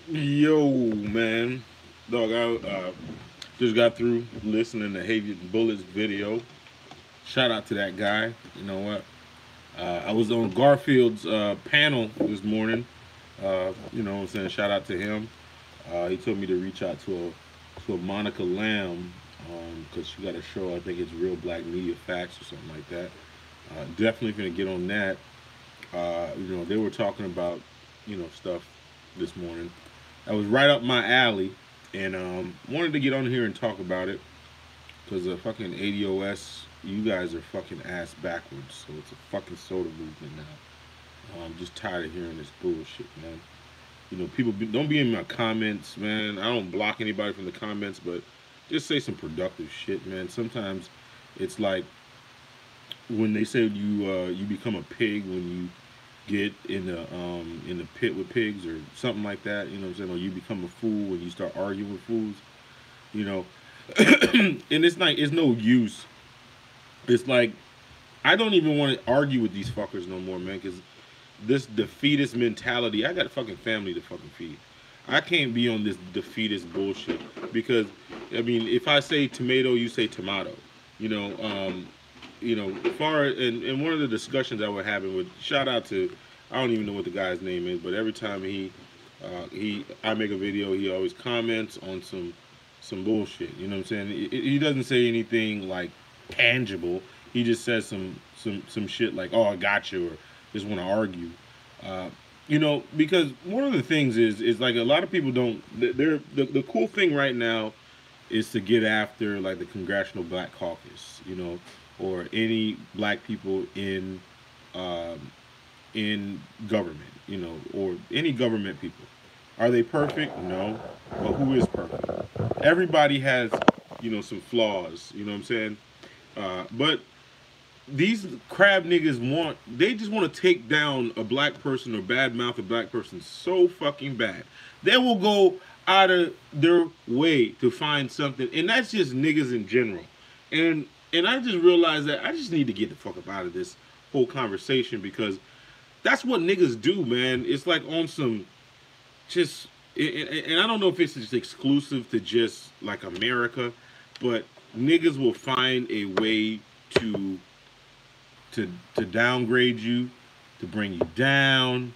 Yo, man. Dog, I just got through listening to Haven Bullet's video. Shout out to that guy. You know what? I was on Garfield's panel this morning. You know what I'm saying? Shout out to him. He told me to reach out to a Monica Lamb because she got a show. I think it's Real Black Media Facts or something like that. Definitely gonna get on that. You know, they were talking about stuff this morning. That was right up my alley, and wanted to get on here and talk about it because the fucking ADOS, you guys are fucking ass backwards. So it's a fucking soda movement now. I'm just tired of hearing this bullshit, man. You know, don't be in my comments, man. I don't block anybody from the comments, but just say some productive shit, man. Sometimes it's like when they say you become a pig when you get in the pit with pigs or something like that. You know what I'm saying? Or you become a fool when you start arguing with fools. You know, and it's no use. It's like I don't even want to argue with these fuckers no more, man. Because this defeatist mentality, I got a fucking family to fucking feed. I can't be on this defeatist bullshit because I mean, if I say tomato, you say tomato. You know, far and one of the discussions I was having with shout out to I don't even know what the guy's name is, but every time I make a video, he always comments on some bullshit. You know what I'm saying? He doesn't say anything like tangible. He just says some shit like, "Oh, I got you," or just want to argue. You know, because one of the things is like a lot of people don't. The cool thing right now is to get after like the Congressional Black Caucus. You know, or any black people in government, you know, or any government people. Are they perfect? No. But who is perfect? Everybody has, some flaws, you know what I'm saying? But these crab niggas they just want to take down a black person or badmouth a black person so fucking bad. They will go out of their way to find something, and that's just niggas in general. And I just realized that I just need to get the fuck up out of this whole conversation because that's what niggas do, man. It's like on some just, and I don't know if it's just exclusive to just like America, but niggas will find a way to downgrade you, to bring you down.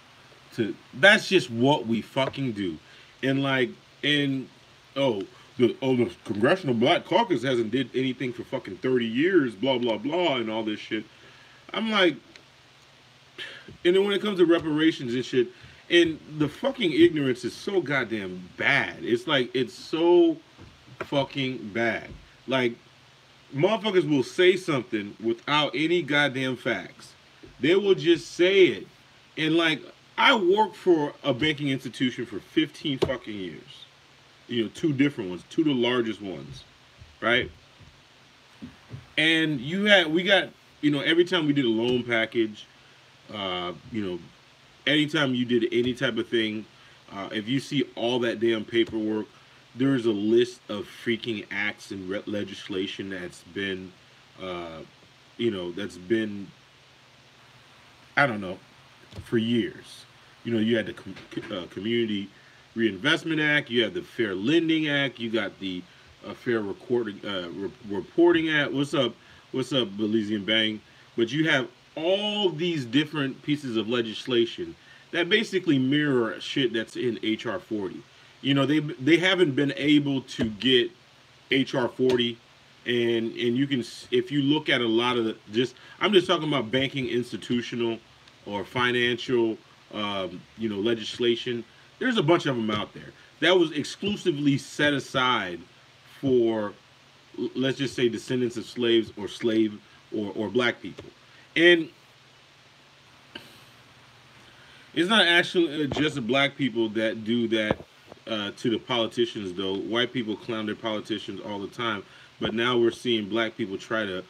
That's just what we fucking do. And like, the Congressional Black Caucus hasn't did anything for fucking 30 years, blah, blah, blah, and all this shit. I'm like, and then when it comes to reparations and shit, and the fucking ignorance is so goddamn bad. It's like, it's so fucking bad. Like, motherfuckers will say something without any goddamn facts. They will just say it. And like, I worked for a banking institution for 15 fucking years. Two different ones, two of the largest ones, right? And we got, every time we did a loan package, anytime you did any type of thing, if you see all that damn paperwork, there's a list of freaking acts and legislation that's been, I don't know, for years. You had the Community Reinvestment Act, you have the Fair Lending Act, you got the Fair Reporting Act. What's up, Belizean Bang? But you have all these different pieces of legislation that basically mirror shit that's in HR 40. They haven't been able to get HR 40, and you can, if you look at a lot of I'm just talking about banking, institutional, or financial, legislation. There's a bunch of them out there that was exclusively set aside for, let's just say, descendants of slaves or or black people. And it's not actually just the black people that do that to the politicians, though. White people clown their politicians all the time, but now we're seeing black people try to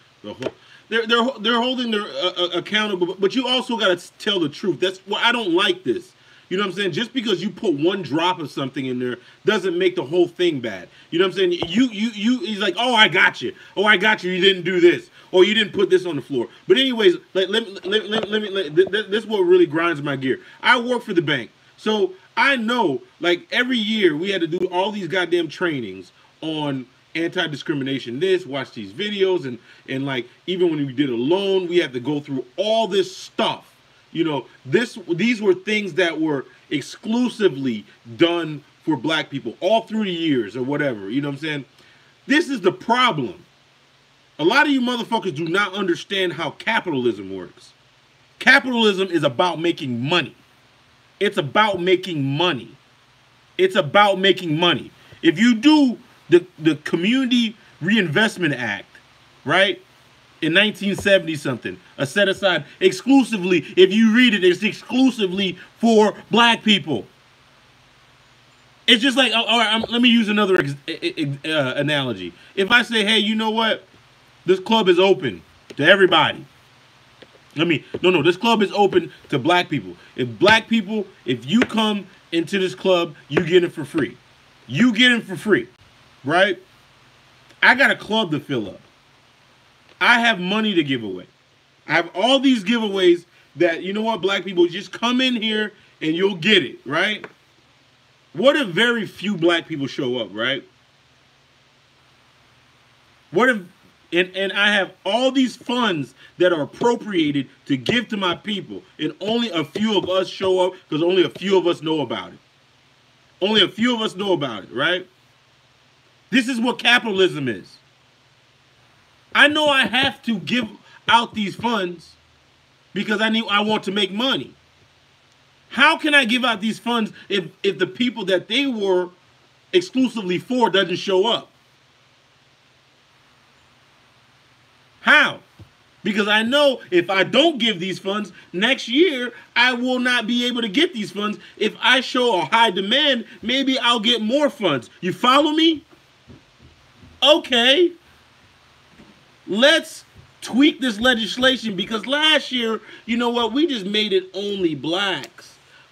they're holding their accountable. But you also got to tell the truth. That's why I don't like this. You know what I'm saying? Just because you put one drop of something in there doesn't make the whole thing bad. You know what I'm saying? He's like, oh, I got you. Oh, I got you. You didn't do this. Or you didn't put this on the floor. But anyways, this is what really grinds my gear. I work for the bank. So I know, like every year we had to do all these goddamn trainings on anti-discrimination. This, watch these videos, and like even when we did a loan, we had to go through all this stuff. You know, these were things that were exclusively done for black people all through the years or whatever. You know what I'm saying? This is the problem. A lot of you motherfuckers do not understand how capitalism works. Capitalism is about making money. It's about making money. It's about making money. If you do the Community Reinvestment Act, right, in 1970 something, a set aside exclusively, if you read it, it's exclusively for black people. It's just like, all right, let me use another analogy. If I say, hey, you know what? This club is open to everybody. No, this club is open to black people. If you come into this club, you get it for free. You get it for free, right? I got a club to fill up. I have money to give away. I have all these giveaways that, you know what, black people, just come in here and you'll get it, right? What if very few black people show up, right? What if, and I have all these funds that are appropriated to give to my people, and only a few of us show up because only a few of us know about it. Only a few of us know about it, right? This is what capitalism is. I know I have to give out these funds because I want to make money. How can I give out these funds if the people that they were exclusively for doesn't show up? How? Because I know if I don't give these funds, next year I will not be able to get these funds. If I show a high demand, maybe I'll get more funds. You follow me? Okay. Let's tweak this legislation because last year, you know what, we just made it only blacks.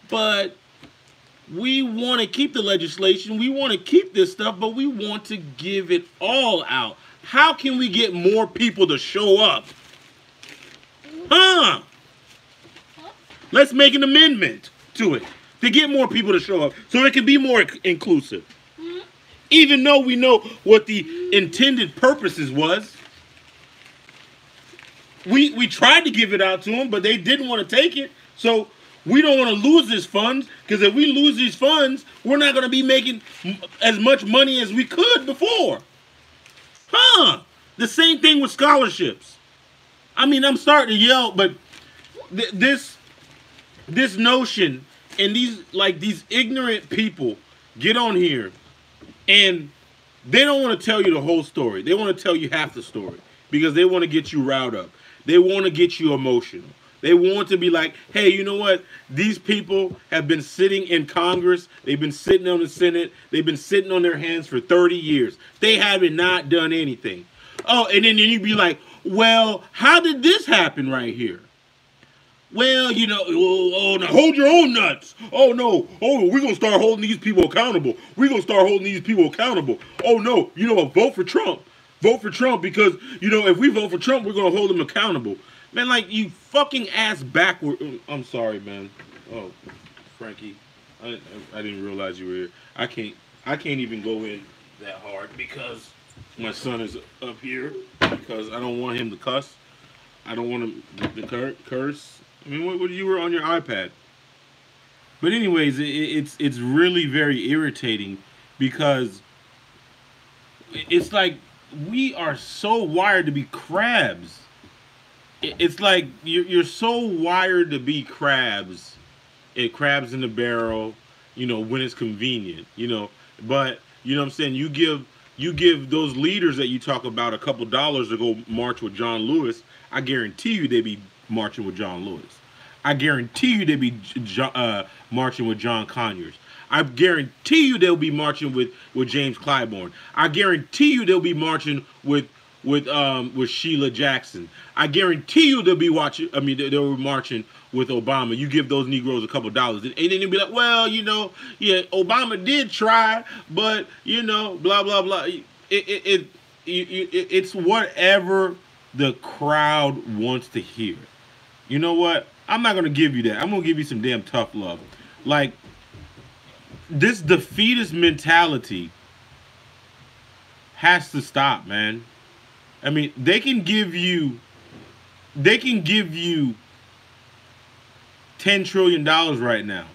But we want to keep the legislation. We want to keep this stuff, but we want to give it all out. How can we get more people to show up? Huh? Let's make an amendment to it to get more people to show up so it can be more inclusive. Even though we know what the intended purposes was. We tried to give it out to them, but they didn't want to take it. So we don't want to lose this funds, because if we lose these funds, we're not going to be making as much money as we could before. Huh? The same thing with scholarships. I mean, I'm starting to yell, but this notion and these ignorant people get on here and they don't want to tell you the whole story. They want to tell you half the story because they want to get you riled up. They want to get you emotional. They want to be like, hey, you know what? These people have been sitting in Congress. They've been sitting on the Senate. They've been sitting on their hands for 30 years. They haven't not done anything. Oh, and then you'd be like, well, how did this happen right here? Well, you know, oh, now hold your own nuts. Oh, no. Oh, we're going to start holding these people accountable. We're going to start holding these people accountable. Oh, no. You know what? Vote for Trump. Vote for Trump because, you know, if we vote for Trump, we're going to hold him accountable. Man, like, you fucking ass backward. I'm sorry, man. Oh, Frankie. I didn't realize you were here. I can't even go in that hard because my son is up here because I don't want him to cuss. I don't want him to curse. I mean, what you were on your iPad. But anyways, it's really very irritating because it's like we are so wired to be crabs. It's like you're so wired to be crabs. Crabs in the barrel, you know, when it's convenient, you know. But, you know what I'm saying, you give those leaders that you talk about a couple dollars to go march with John Lewis, I guarantee you they be marching with John Lewis. I guarantee you they be marching with John Conyers. I guarantee you they'll be marching with James Clyburn. I guarantee you they'll be marching with Sheila Jackson. I guarantee you they'll be marching with Obama. You give those Negroes a couple dollars, and then you'll be like, well, you know, yeah, Obama did try, but you know, blah blah blah. It's whatever the crowd wants to hear. You know what? I'm not gonna give you that. I'm gonna give you some damn tough love. Like, this defeatist mentality has to stop, man. I mean, they can give you $10 trillion right now.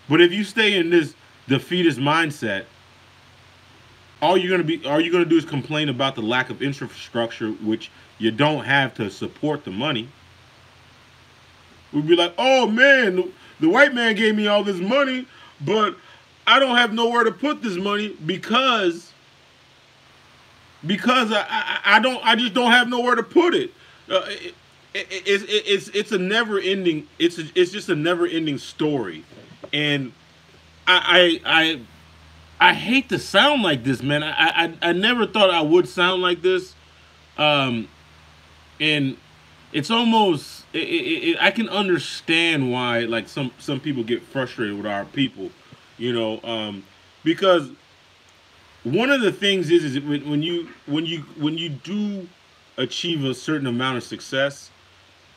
But if you stay in this defeatist mindset, all you're gonna do is complain about the lack of infrastructure, which you don't have to support the money. We'd be like, oh man, the white man gave me all this money, but I don't have nowhere to put this money because I just don't have nowhere to put it. It's a never ending. It's just a never ending story, and I hate to sound like this, man. I never thought I would sound like this, and it's almost I can understand why like some people get frustrated with our people, because one of the things is when you do achieve a certain amount of success,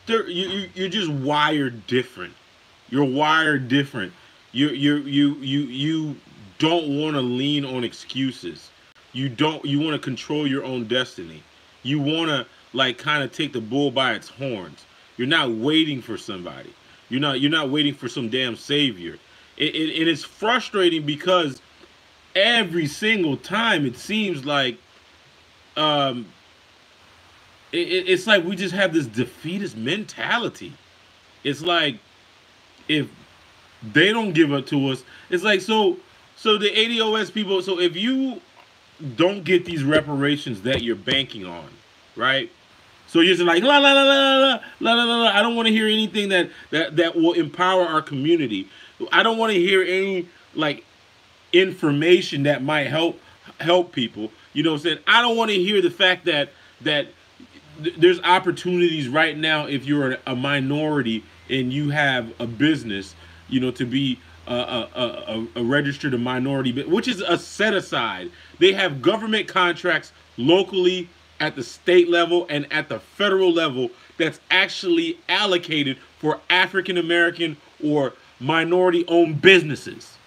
you're just wired different. You're wired different. You don't want to lean on excuses. You want to control your own destiny. You want to like kind of take the bull by its horns. You're not waiting for somebody. You're not waiting for some damn savior. It is frustrating because every single time it seems like it's like we just have this defeatist mentality. It's like if they don't give up to us, it's like so the ADOS people. So if you don't get these reparations that you're banking on, right? So you're just like la la la la la la la la. I don't want to hear anything that will empower our community. I don't want to hear any like information that might help people. You know what I'm saying? I don't want to hear the fact that there's opportunities right now if you're a minority and you have a business, to be a registered minority, which is a set aside. They have government contracts locally at the state level and at the federal level that's actually allocated for African American or minority owned businesses.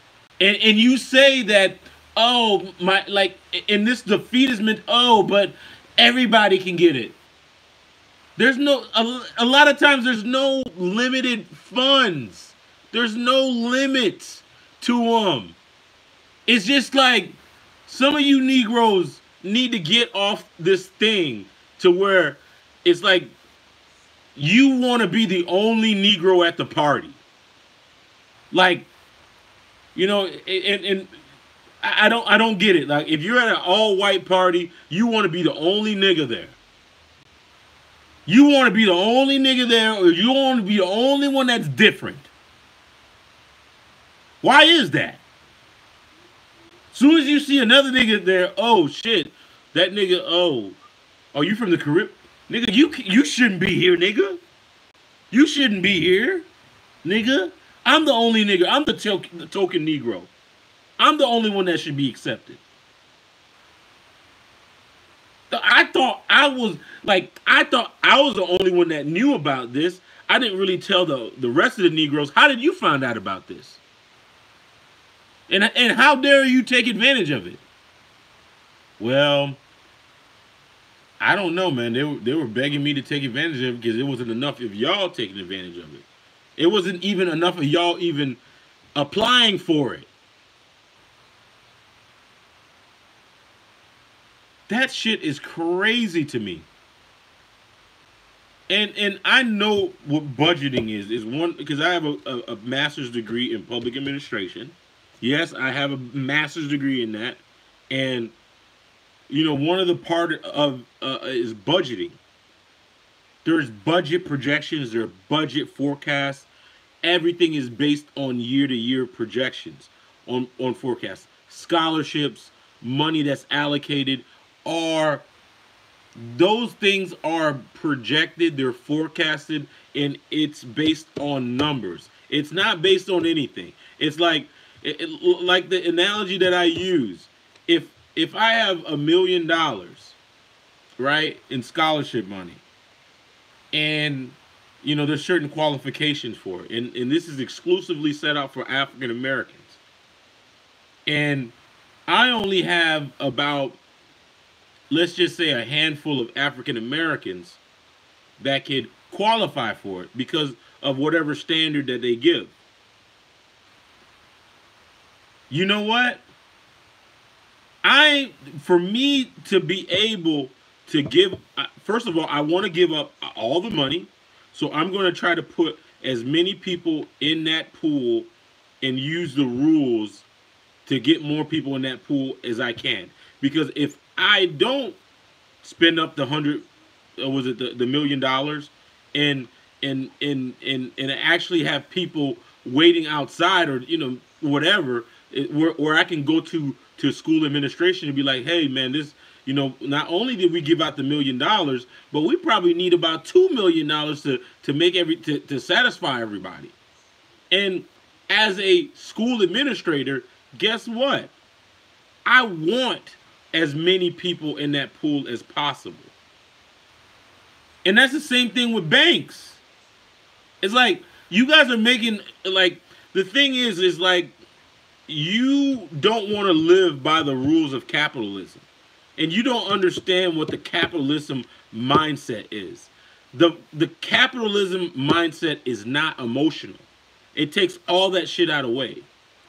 And you say that, oh my, like in this defeatism, oh, but everybody can get it. There's a lot of times there's no limited funds. There's no limit to them. It's just like some of you Negroes need to get off this thing to where it's like you want to be the only Negro at the party. Like, and I don't get it. Like if you're at an all white party, you want to be the only nigga there. You want to be the only nigga there, or you want to be the only one that's different. Why is that? Soon as you see another nigga there, oh shit, that nigga, oh you from the Caribbean? Nigga, you shouldn't be here, nigga. You shouldn't be here, nigga. I'm the only nigga. I'm the token Negro. I'm the only one that should be accepted. I thought I was the only one that knew about this. I didn't really tell the rest of the Negroes. How did you find out about this? And how dare you take advantage of it? Well, I don't know, man. They were begging me to take advantage of it because it wasn't enough of y'all taking advantage of it. It wasn't even enough of y'all even applying for it. That shit is crazy to me. And I know what budgeting is one, because I have a master's degree in public administration. Yes, I have a master's degree in that. And, one of the part of is budgeting. There's budget projections, there are budget forecasts. Everything is based on year-to-year projections, on forecasts. Scholarships, money that's allocated, those things are projected, they're forecasted, and it's based on numbers. It's not based on anything. It's like the analogy that I use. If I have $1 million, right, in scholarship money, and there's certain qualifications for it, and this is exclusively set out for African Americans. And I only have about, let's just say, a handful of African Americans that could qualify for it because of whatever standard that they give. You know what? For me to be able to give, first of all, I want to give up all the money. So I'm going to try to put as many people in that pool and use the rules to get more people in that pool as I can. Because if I don't spend up the hundred, was it the $1 million, and and actually have people waiting outside, or whatever, where I can go to school administration and be like, hey man, this, not only did we give out the $1 million, but we probably need about $2 million to make to satisfy everybody. And as a school administrator, guess what? I want as many people in that pool as possible. And that's the same thing with banks. It's like you guys are making, like, the thing is like, you don't want to live by the rules of capitalism. And you don't understand what the capitalism mindset is. The capitalism mindset is not emotional. It takes all that shit out of the way.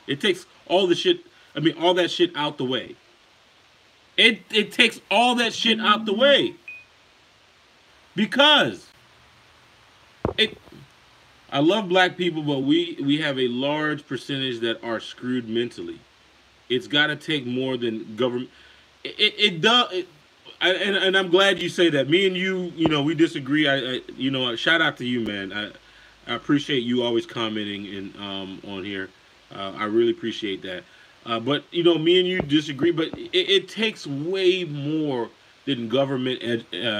It takes all the shit, all that shit out the way. It takes all that shit out the way. Because I love black people, but we have a large percentage that are screwed mentally. It's got to take more than government. It does. And I'm glad you say that. Me and you, we disagree. Shout out to you, man. I appreciate you always commenting on here. I really appreciate that. But me and you disagree. But it takes way more than government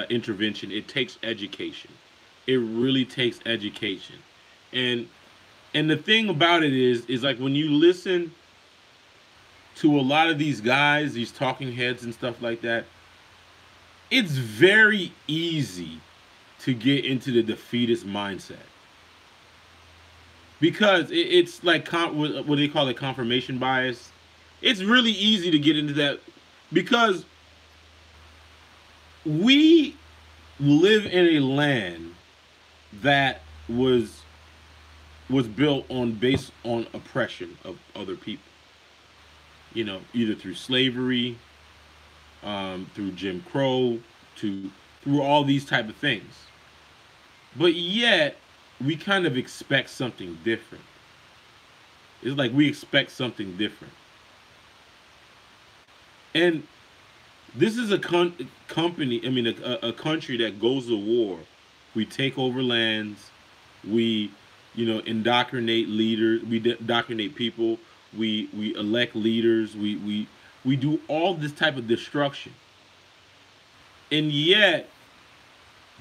intervention. It takes education. It really takes education. And the thing about it is like, when you listen to a lot of these guys, these talking heads and stuff like that, it's very easy to get into the defeatist mindset. Because it's like, what do they call it, confirmation bias. It's really easy to get into that because we live in a land that was built based on oppression of other people. Either through slavery, through Jim Crow, through all these type of things. But yet, we kind of expect something different. It's like we expect something different. And this is a company, a country that goes to war. We take over lands. We, indoctrinate leaders. We indoctrinate people. We elect leaders. We do all this type of destruction. And yet,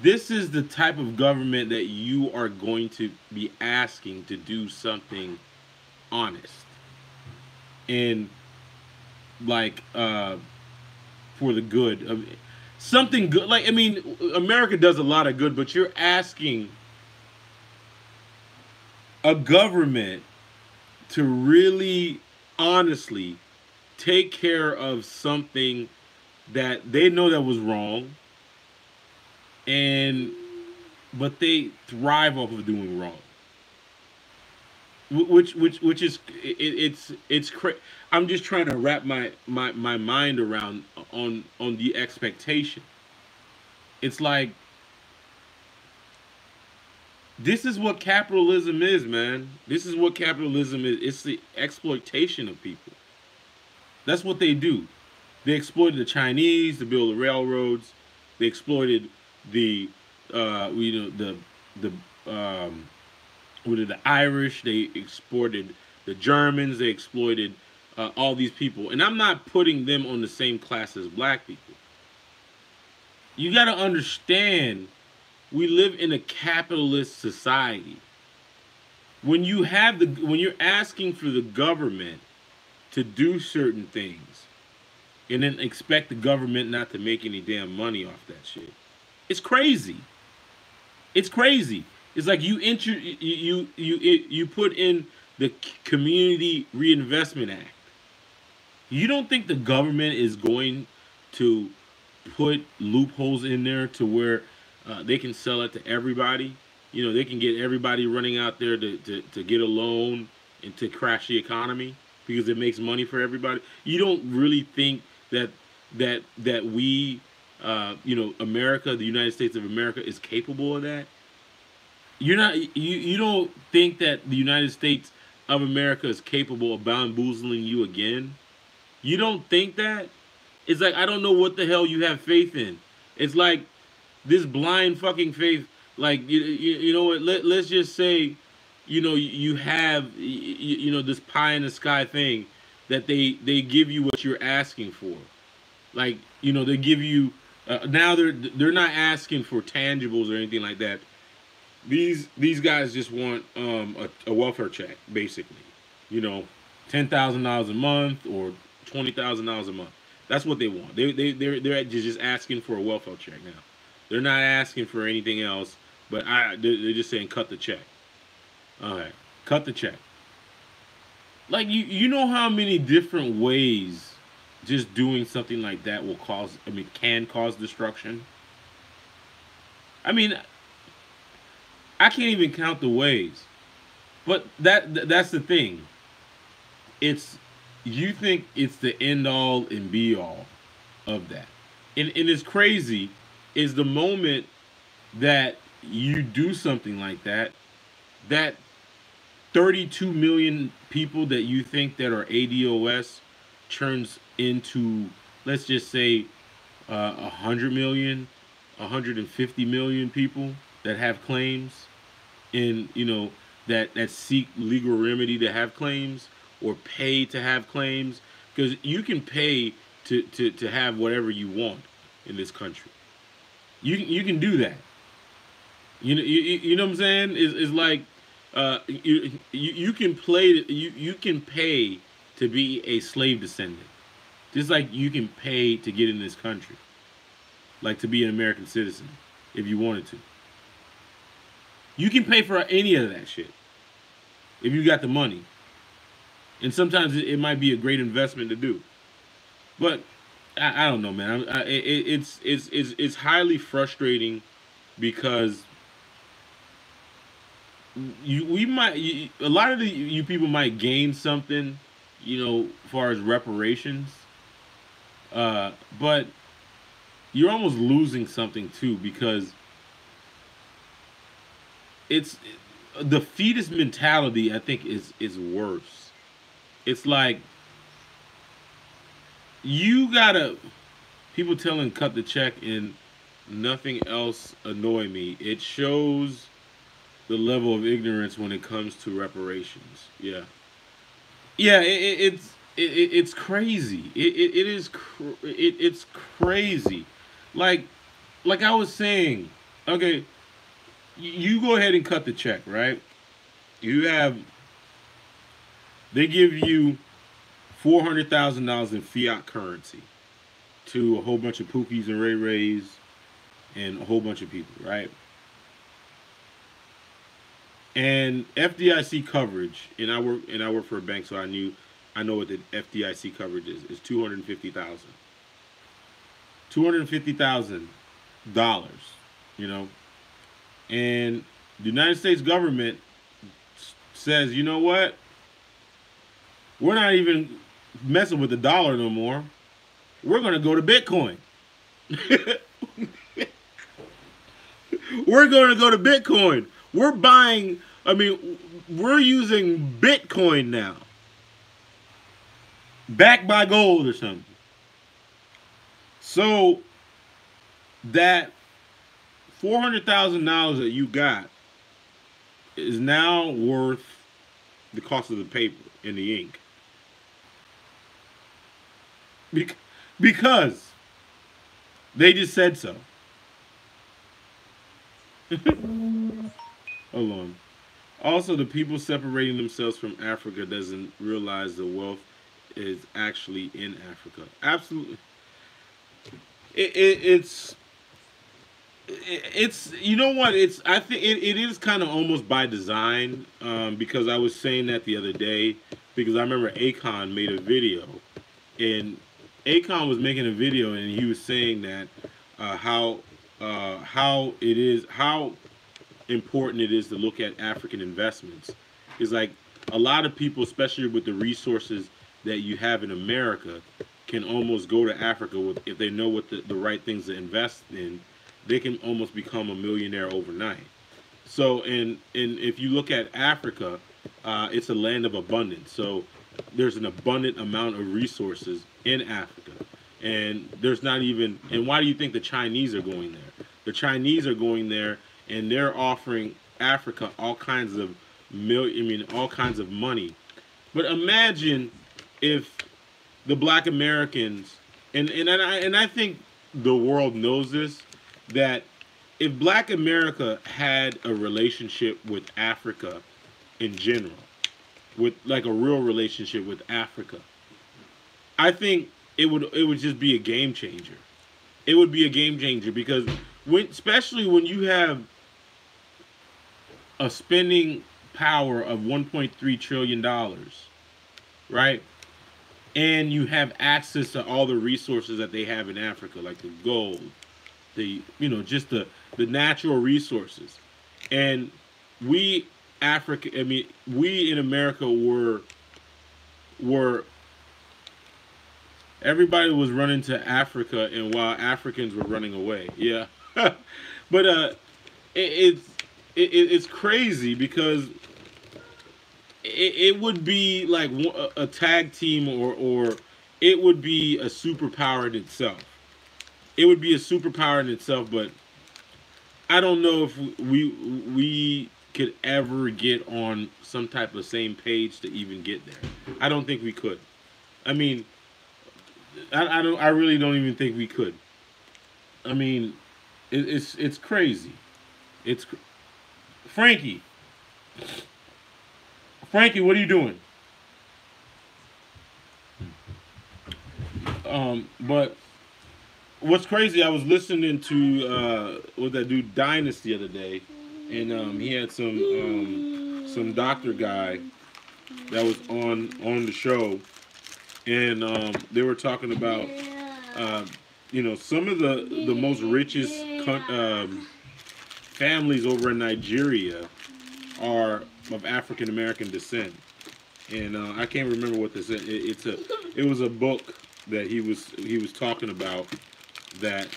this is the type of government that you are going to be asking to do something honest. And like, for the good of something good. Like, America does a lot of good, but you're asking a government to really honestly take care of something that they know that was wrong, but they thrive off of doing wrong. Which is, it's crazy. I'm just trying to wrap my mind around on the expectation. It's like, this is what capitalism is, man. This is what capitalism is. It's the exploitation of people. That's what they do. They exploited the Chinese to build the railroads. They exploited the the Irish. They exploited the Germans. They exploited all these people. And I'm not putting them on the same class as black people. You got to understand, we live in a capitalist society. When you're asking for the government to do certain things, and then expect the government not to make any damn money off that shit, it's crazy. It's crazy. It's like you put in the Community Reinvestment Act, You don't think the government is going to put loopholes in there to where they can sell it to everybody? You know, they can get everybody running out there to get a loan and to crash the economy because it makes money for everybody. You don't really think that we, you know, America, the United States of America, is capable of that? You're not. You don't think that the United States of America is capable of bamboozling you again? You don't think that? It's like I don't know what the hell you have faith in. It's like this blind fucking faith. Like you know what? Let's just say, you know, you have you know, this pie in the sky thing that they give you what you're asking for. Like, you know, they give you now they're not asking for tangibles or anything like that. These guys just want a welfare check, basically. You know, $10,000 a month or $20,000 a month. That's what they want. They're just asking for a welfare check now. They're not asking for anything else, but they're just saying cut the check. All right, cut the check. Like you know how many different ways just doing something like that will cause. I mean, can cause destruction. I mean, I can't even count the ways. But that's the thing. It's you think it's the end all and be all of that. And it's crazy is the moment that you do something like that, that 32 million people that you think that are ADOS turns into, let's just say, 100 million, 150 million people that have claims, and you know that seek legal remedy to have claims or pay to have claims, because you can pay to have whatever you want in this country. You can do that. You know what I'm saying? Is like you can play you can pay to be a slave descendant, just like you can pay to get in this country, like to be an American citizen if you wanted to. You can pay for any of that shit if you got the money, and sometimes it might be a great investment to do. But I don't know, man. It's highly frustrating because a lot of you people might gain something, you know, as far as reparations, but you're almost losing something too, because it's the fetus mentality. I think is worse. It's like you gotta people telling cut the check and nothing else annoy me. It shows the level of ignorance when it comes to reparations. Yeah, yeah. It's crazy. It's crazy. Like I was saying. Okay, you go ahead and cut the check, right? You have they give you $400,000 in fiat currency to a whole bunch of Pookies and Ray Rays and a whole bunch of people, right? And FDIC coverage, and I work for a bank, so I know what the FDIC coverage is 250,000. $250,000, you know. And the United States government says, you know what? We're not even messing with the dollar no more. We're going to go to Bitcoin. We're going to go to Bitcoin. We're buying, I mean, we're using Bitcoin now. Backed by gold or something. So that $400,000 that you got is now worth the cost of the paper and the ink. Because they just said so. Hold on. Also, the people separating themselves from Africa doesn't realize the wealth is actually in Africa. Absolutely. It's you know what, it's I think it is kind of almost by design, because I was saying that the other day, because I remember Akon made a video And Akon was making a video, and he was saying that how it is how important it is to look at African investments. Is like a lot of people, especially with the resources that you have in America, can almost go to Africa with if they know what the right things to invest in. They can almost become a millionaire overnight. So, and if you look at Africa, it's a land of abundance. So, there's an abundant amount of resources in Africa, and there's not even. And why do you think the Chinese are going there? The Chinese are going there, and they're offering Africa all kinds of all kinds of money. But imagine if the Black Americans, and I think the world knows this, that if Black America had a relationship with Africa in general, with like a real relationship with Africa, I think it would just be a game changer. It would be a game changer because especially when you have a spending power of 1.3 trillion dollars, right? And you have access to all the resources that they have in Africa, like the gold, the just the natural resources. And we we in America were everybody was running to Africa, and while Africans were running away. Yeah. But it's it's crazy because it would be like a tag team, or it would be a superpower in itself. It would be a superpower in itself, but I don't know if we could ever get on some type of same page to even get there. I don't think we could. I mean, I don't. I really don't even think we could. I mean, it's crazy. It's Frankie. Frankie, what are you doing? But what's crazy? I was listening to what that dude Dynasty the other day, and he had some doctor guy that was on the show, and they were talking about some of the most richest families over in Nigeria are of African American descent, and I can't remember what this is. It was a book that he was talking about that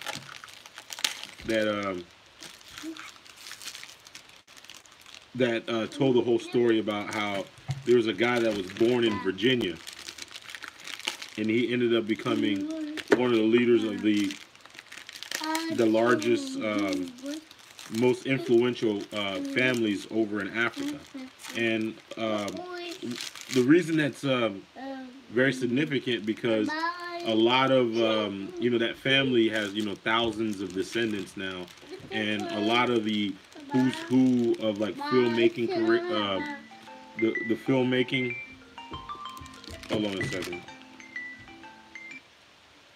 told the whole story about how there was a guy that was born in Virginia, and he ended up becoming one of the leaders of the largest, most influential families over in Africa. And the reason that's very significant because a lot of that family has thousands of descendants now, and a lot of the who's who of like filmmaking career, the filmmaking. Hold on a second.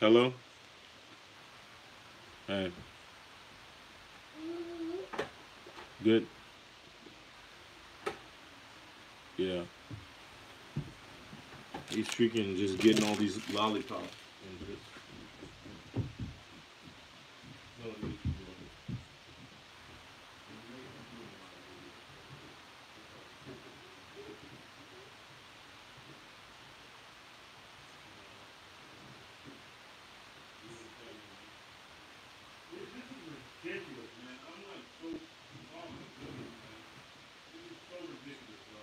Hello. Hey. Good. Yeah. He's freaking just getting all these lollipops and just. Ridiculous, man. I'm like so. Oh my goodness, man. This is so ridiculous, bro.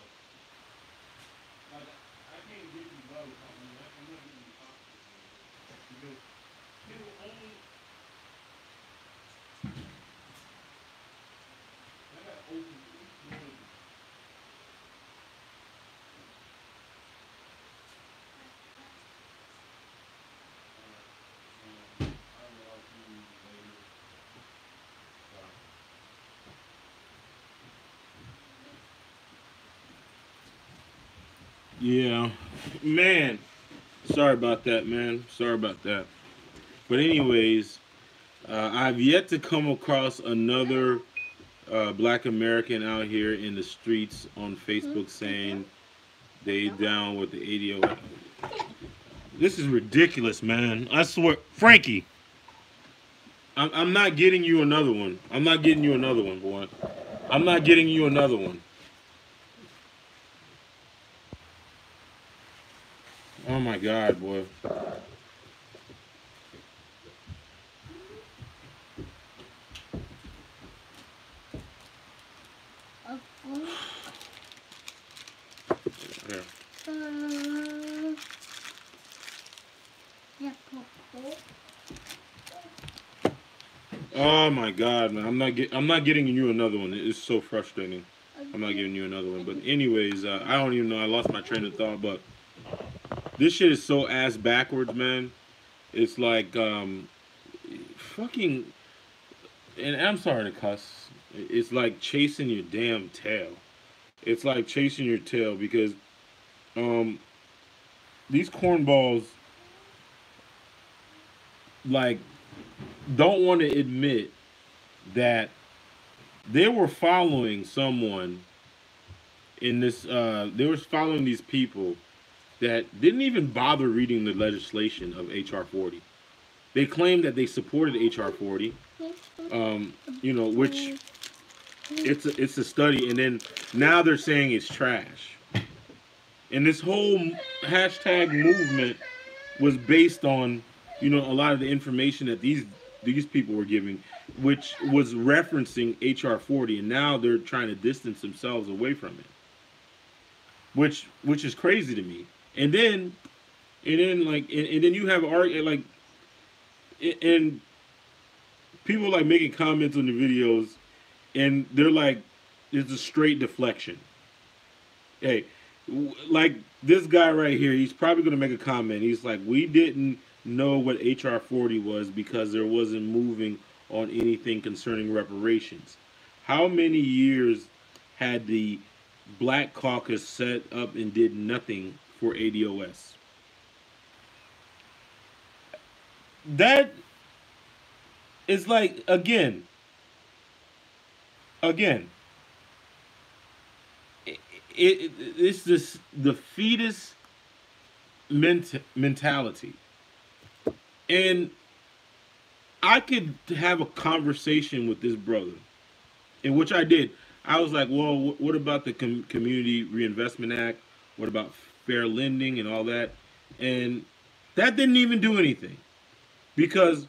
Like, I can't get these lollipops, man. I'm not getting these pops, man. Because it will only. I got open each one of them. I'll see you later. Yeah, man. Sorry about that, man. Sorry about that. But anyways, I've yet to come across another Black American out here in the streets on Facebook saying they down with the ADOS. This is ridiculous, man. I swear, Frankie. I'm not getting you another one. I'm not getting you another one, boy. I'm not getting you another one. Oh my God, boy. Yeah. Oh my God, man! I'm not getting you another one. It's so frustrating. I'm not giving you another one. But anyways, I don't even know. I lost my train of thought. But this shit is so ass backwards, man. It's like fucking. And I'm sorry to cuss. It's like chasing your damn tail. It's like chasing your tail because um these cornballs like don't want to admit that they were following someone in this they were following these people that didn't even bother reading the legislation of HR 40. They claimed that they supported HR 40, which it's a study, and then now they're saying it's trash. And this whole hashtag movement was based on, a lot of the information that these people were giving, which was referencing HR 40, and now they're trying to distance themselves away from it, which is crazy to me. And then you have like, and people like making comments on the videos, and they're like, it's a straight deflection. Hey, like this guy right here, he's probably going to make a comment. He's like, we didn't know what HR 40 was because there wasn't moving on anything concerning reparations. How many years had the Black Caucus set up and did nothing for ADOS? That is like, again, it's this the fetus mentality. And I could have a conversation with this brother, in which I did. I was like, well, what about the Community Reinvestment Act? What about fair lending and all that? And that didn't even do anything. Because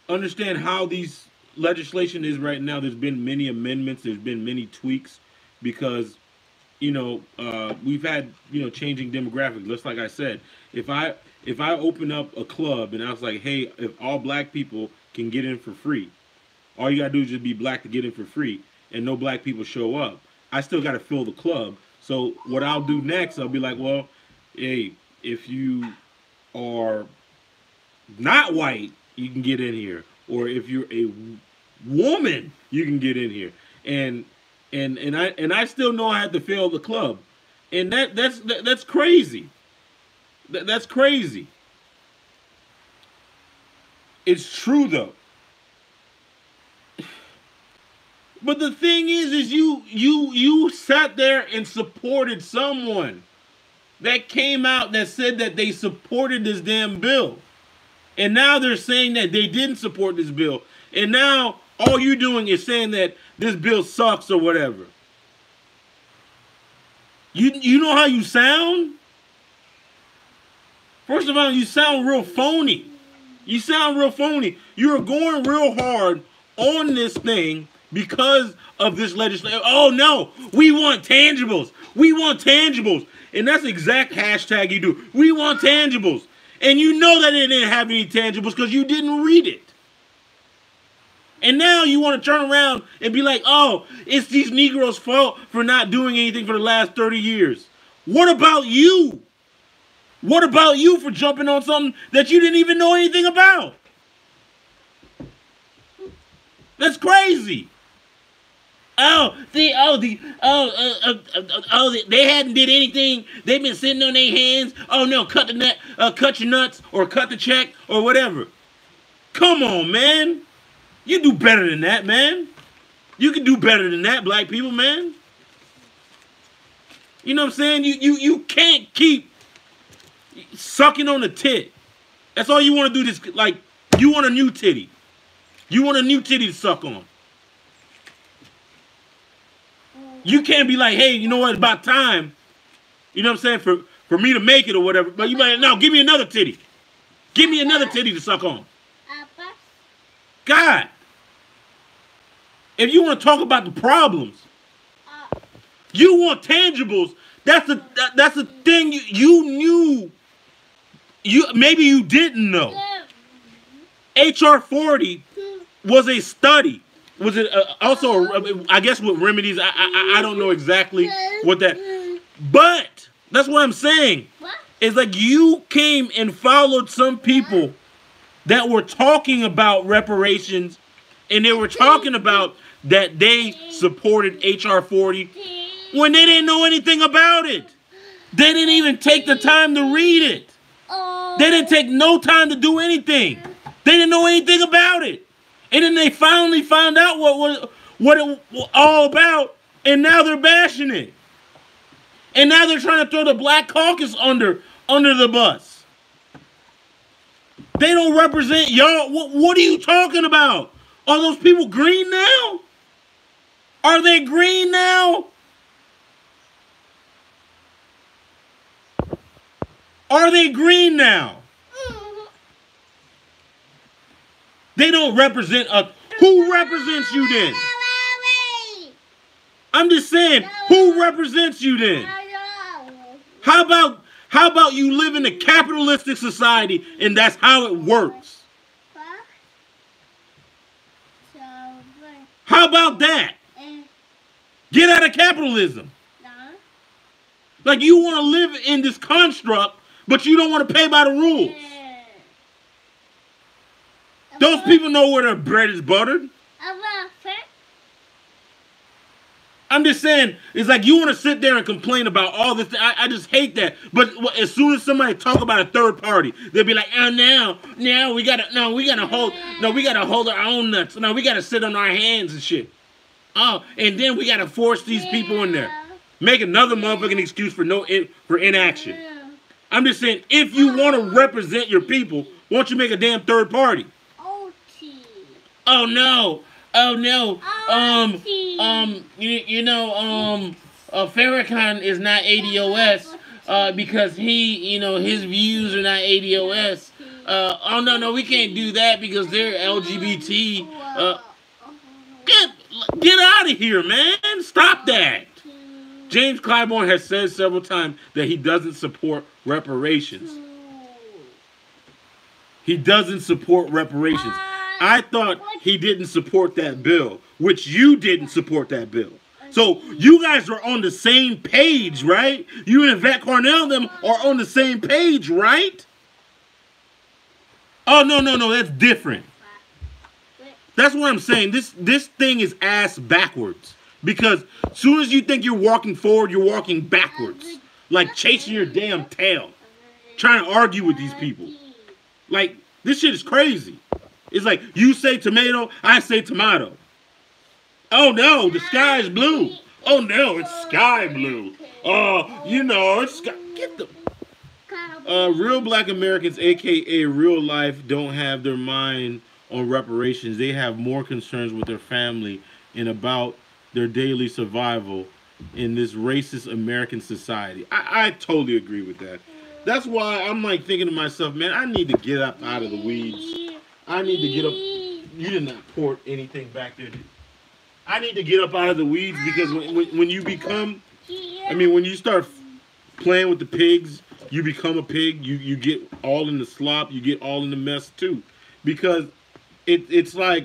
understand how these legislation is right now. There's been many amendments. There's been many tweaks because we've had changing demographics. Just like I said, if I open up a club and I was like, hey, if all black people can get in for free, all you gotta do is just be black to get in for free, and no black people show up, I still gotta fill the club. So what I'll do next, I'll be like, well, hey, if you are not white, you can get in here, or if you're a woman, you can get in here, and I still know I have to fill the club, and that's crazy. That's crazy. It's true though. But the thing is you sat there and supported someone that came out that said that they supported this damn bill. And now they're saying that they didn't support this bill. And now all you're doing is saying that this bill sucks or whatever. You know how you sound? First of all, you sound real phony. You sound real phony. You're going real hard on this thing because of this legislation. Oh no, we want tangibles. We want tangibles. And that's the exact hashtag you do. We want tangibles. And you know that it didn't have any tangibles because you didn't read it. And now you want to turn around and be like, oh, it's these Negroes' fault for not doing anything for the last 30 years. What about you? What about you for jumping on something that you didn't even know anything about? That's crazy. They hadn't did anything. They've been sitting on their hands. Oh no, cut your nuts, or cut the check, or whatever. Come on, man. You do better than that, man. You can do better than that, black people, man. You know what I'm saying? You can't keep sucking on the tit. That's all you want to do. This like you want a new titty. You want a new titty to suck on. You can't be like, hey, you know what? It's about time. You know what I'm saying? For me to make it or whatever. But you might no, give me another titty. Give me another titty to suck on. God. If you want to talk about the problems, you want tangibles. That's the thing you knew. Maybe you didn't know. HR 40 was a study. Was it also? I guess with remedies. I don't know exactly what that. But that's what I'm saying. It's like you came and followed some people that were talking about reparations, and they were talking about that they supported HR 40 when they didn't know anything about it. They didn't even take the time to read it. They didn't take no time to do anything. They didn't know anything about it. And then they finally found out what it was all about, and now they're bashing it. And now they're trying to throw the Black Caucus under the bus. They don't represent y'all. What are you talking about? Are those people green now? Are they green now? Are they green now? They don't represent us. Who represents you then? I'm just saying, who represents you then? How about you live in a capitalistic society and that's how it works? How about that? Get out of capitalism. Like you want to live in this construct, but you don't want to pay by the rules. Those people know where their bread is buttered. I'm just saying, it's like you want to sit there and complain about all this. I just hate that. But as soon as somebody talk about a third party, they'll be like, oh, now we gotta hold our own nuts. No, we gotta sit on our hands and shit. Oh, and then we gotta force these people in there. Make another motherfucking excuse for inaction. I'm just saying, if you want to represent your people, why don't you make a damn third party? Oh no. Farrakhan is not ADOS because his views are not ADOS. No, we can't do that because they're LGBT. Get out of here, man. Stop that. James Clyburn has said several times that he doesn't support reparations. He doesn't support reparations. I thought he didn't support that bill, which you didn't support that bill. So you guys are on the same page, right? You and Yvette Cornell and them are on the same page, right? Oh, no, that's different. That's what I'm saying. This thing is ass backwards. Because as soon as you think you're walking forward, you're walking backwards. Like chasing your damn tail. Trying to argue with these people. Like, this shit is crazy. It's like, you say tomato, I say tomato. Oh no, the sky is blue. Oh no, it's sky blue. It's sky. Get the... real black Americans, a.k.a. real life, don't have their mind on reparations. They have more concerns with their family and about their daily survival in this racist American society. I totally agree with that. That's why I'm like thinking to myself, man, I need to get up out of the weeds. I need to get up. You did not pour anything back there. I need to get up out of the weeds because when you become, when you start playing with the pigs, you become a pig. You get all in the slop. You get all in the mess too, because it's like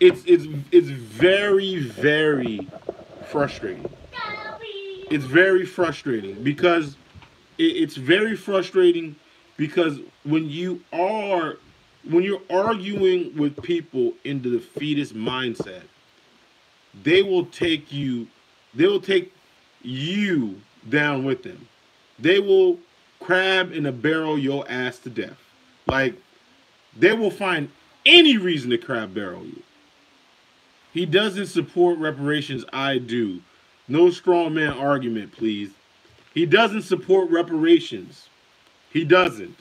it's very, very frustrating. It's very frustrating because it's very frustrating because when you're arguing with people in the defeatist mindset, they will take you down with them. They will crab in a barrel your ass to death. Like, they will find any reason to crab barrel you. He doesn't support reparations. I do. No straw man argument, please. He doesn't support reparations. He doesn't.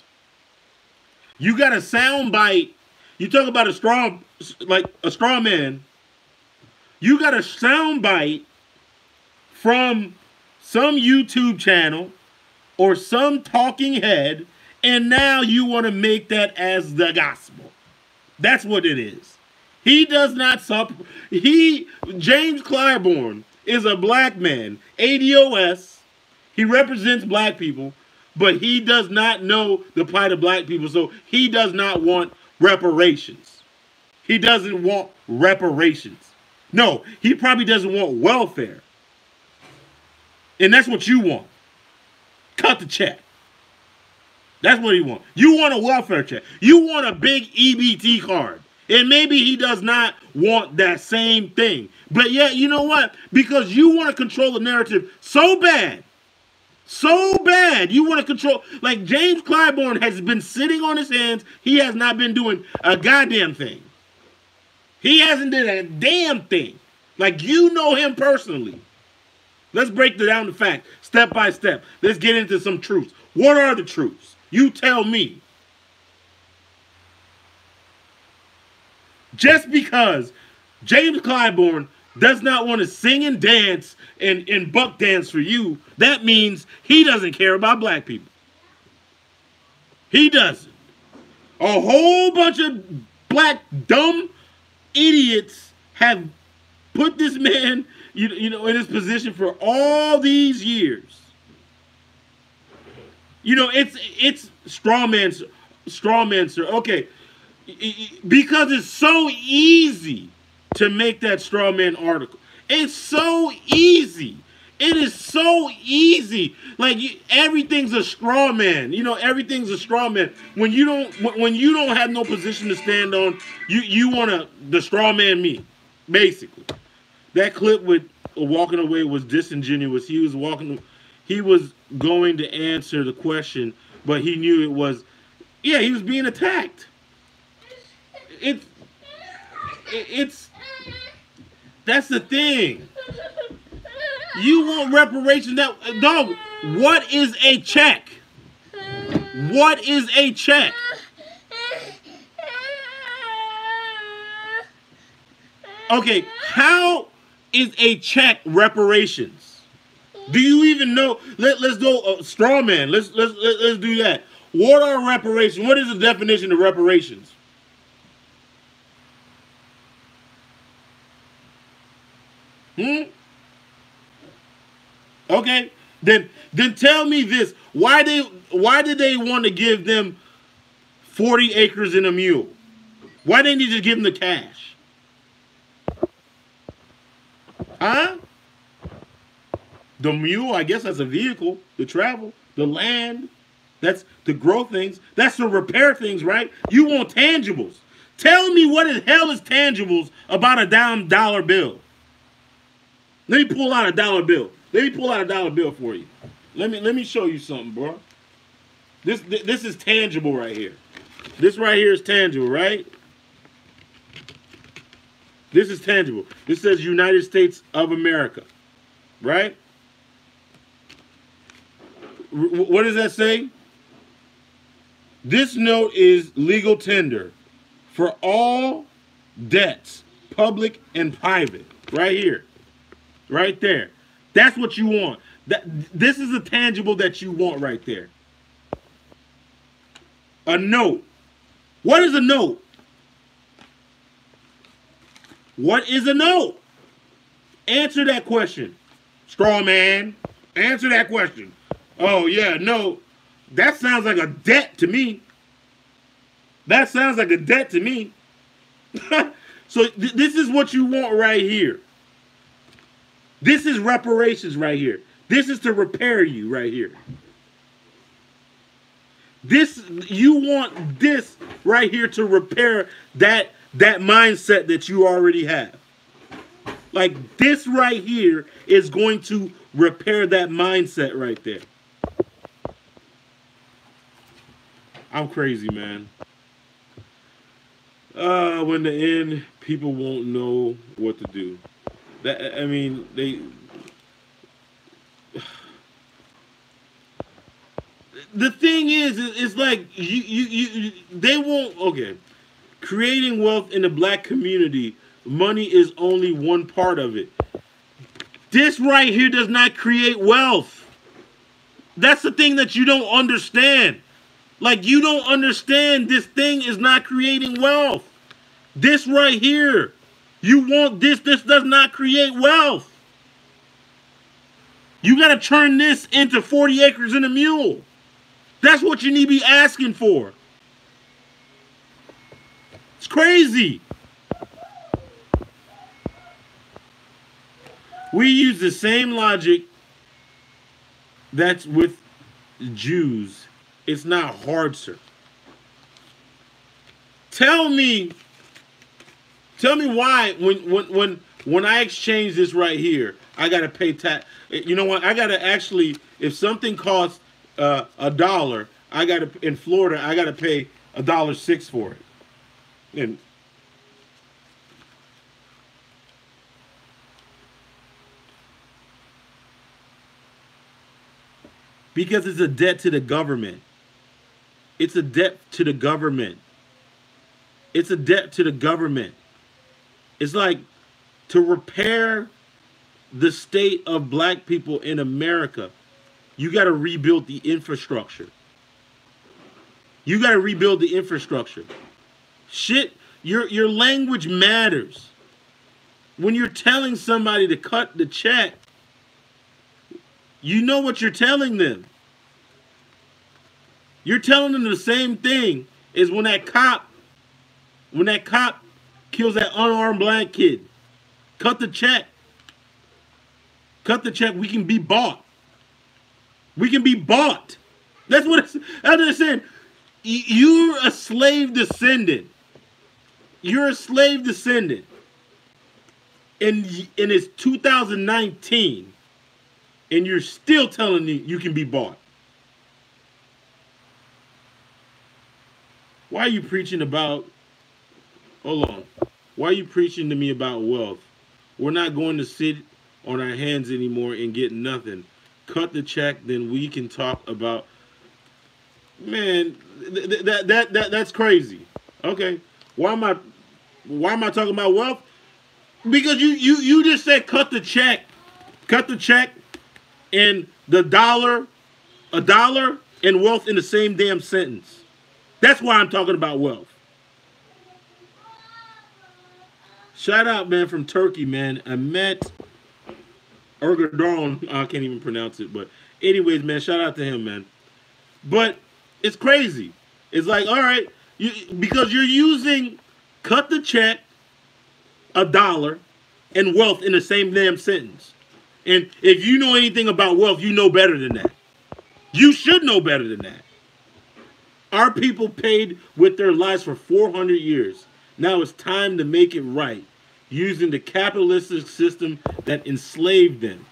You got a sound bite. You talk about a strong, like a straw man. You got a sound bite from some YouTube channel or some talking head, and now you want to make that as the gospel. That's what it is. He does not suffer. James Clyburn is a black man. ADOS. He represents black people, but he does not know the plight of black people, so he does not want reparations. He doesn't want reparations. No, he probably doesn't want welfare. And that's what you want. Cut the check. That's what he wants. You want a welfare check. You want a big EBT card. And maybe he does not want that same thing. But yet, you know what? Because you want to control the narrative so bad. So bad. You want to control. Like James Clyburn has been sitting on his hands. He has not been doing a goddamn thing. He hasn't done a damn thing. Like you know him personally. Let's break down the facts step by step. Let's get into some truths. What are the truths? You tell me. Just because James Clyburn does not want to sing and dance and buck dance for you, that means he doesn't care about black people. He doesn't. A whole bunch of black dumb idiots have put this man, you know, in his position for all these years. You know, it's straw man, sir. Okay, because it's so easy to make that straw man article. It's so easy. It is so easy. Like everything's a straw man. You know, everything's a straw man. When you don't have no position to stand on, you want the straw man me, basically. That clip with walking away was disingenuous. He was going to answer the question, but he knew it was, yeah, he was being attacked. That's the thing. You want reparations. Dog, what is a check? What is a check? Okay, how is a check reparations? Do you even know? Let's go straw man. Let's do that. What are reparations? What is the definition of reparations? Okay, then tell me this: why did they want to give them 40 acres and a mule? Why didn't you just give them the cash? Huh? The mule, I guess that's a vehicle to travel. The land, that's to grow things. That's to repair things, right? You want tangibles. Tell me what the hell is tangibles about a damn dollar bill. Let me pull out a dollar bill. Let me pull out a dollar bill for you. Let me show you something, bro. This is tangible right here. This right here is tangible, right? This is tangible. This says United States of America, right? What does that say? This note is legal tender for all debts, public and private, right here. Right there. That's what you want. This is a tangible that you want right there. A note. What is a note? What is a note? Answer that question. Straw man. Answer that question. Oh, yeah, no. That sounds like a debt to me. That sounds like a debt to me. So this is what you want right here. This is reparations right here. This is to repair you right here. You want this right here to repair that mindset that you already have. Like this right here is going to repair that mindset right there. I'm crazy, man. When the end, people won't know what to do. I mean, The thing is, it's like they won't. Okay, creating wealth in the black community, money is only one part of it. This right here does not create wealth. That's the thing that you don't understand. Like, you don't understand this thing is not creating wealth. This right here, you want this, this does not create wealth. You got to turn this into 40 acres and a mule. That's what you need to be asking for. It's crazy. We use the same logic that's with Jews. It's not hard, sir. Tell me why when I exchange this right here, I gotta pay tax. You know what? I gotta actually, if something costs $1, I gotta in Florida, I gotta pay $1.06 for it. And because it's a debt to the government. It's a debt to the government. It's a debt to the government. It's like to repair the state of black people in America, you got to rebuild the infrastructure. You got to rebuild the infrastructure. Shit, your language matters. When you're telling somebody to cut the check, you know what you're telling them. You're telling them the same thing as when that cop kills that unarmed black kid. Cut the check. Cut the check. We can be bought. We can be bought. That's what I'm saying. You're a slave descendant. You're a slave descendant. And it's 2019. And you're still telling me you can be bought. Why are you preaching about... Hold on. Why are you preaching to me about wealth? We're not going to sit on our hands anymore and get nothing. Cut the check, then we can talk about... Man, that's crazy. Okay. Why am I talking about wealth? Because you just said cut the check. Cut the check and a dollar and wealth in the same damn sentence. That's why I'm talking about wealth. Shout out, man, from Turkey, man. I met Ergadon. I can't even pronounce it, but anyways, man, shout out to him, man. But it's crazy. It's like, all right, because you're using cut the check, $1, and wealth in the same damn sentence. And if you know anything about wealth, you know better than that. You should know better than that. Our people paid with their lives for 400 years. Now it's time to make it right, using the capitalistic system that enslaved them.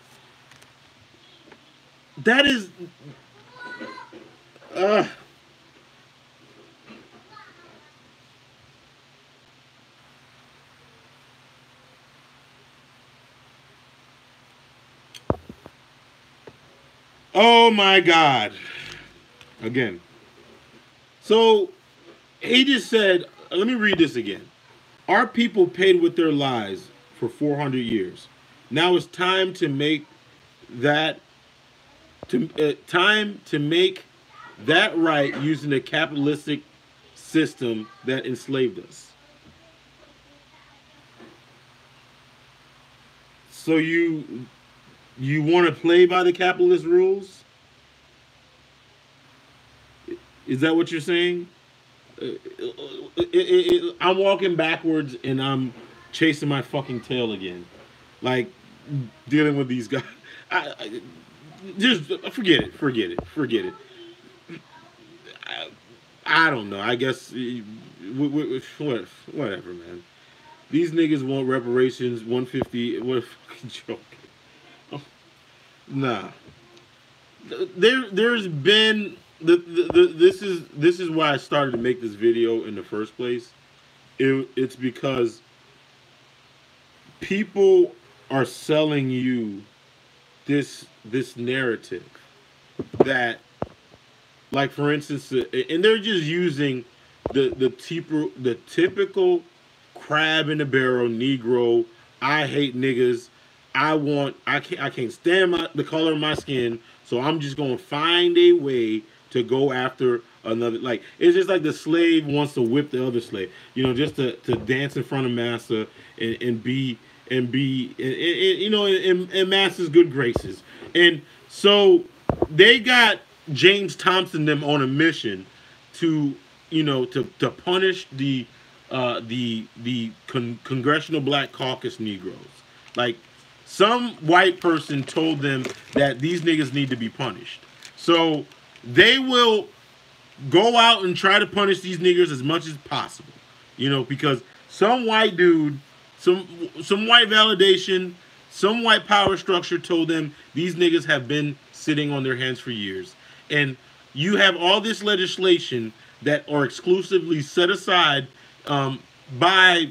That is... Oh my God. Again. So, he just said, let me read this again. Our people paid with their lives for 400 years. Now it's time to make that right using the capitalistic system that enslaved us. So you want to play by the capitalist rules? Is that what you're saying? I'm walking backwards and I'm chasing my fucking tail again. Like, dealing with these guys. Just forget it. I don't know. I guess, whatever, man. These niggas want reparations, 150, what a fucking joke. Oh, nah. There's been... This is why I started to make this video in the first place. It's because people are selling you this narrative that Like for instance, and they're just using the typical crab in the barrel Negro. I hate niggas. I can't stand the color of my skin, so I'm just gonna find a way to go after another. Like it's just like the slave wants to whip the other slave, just to dance in front of master and be in master's good graces. And so they got James Thompson them on a mission to to punish the Congressional Black Caucus Negroes. Like some white person told them that these niggas need to be punished. So they will go out and try to punish these niggers as much as possible. Because some white dude, some white validation, some white power structure told them these niggas have been sitting on their hands for years. And you have all this legislation that are exclusively set aside by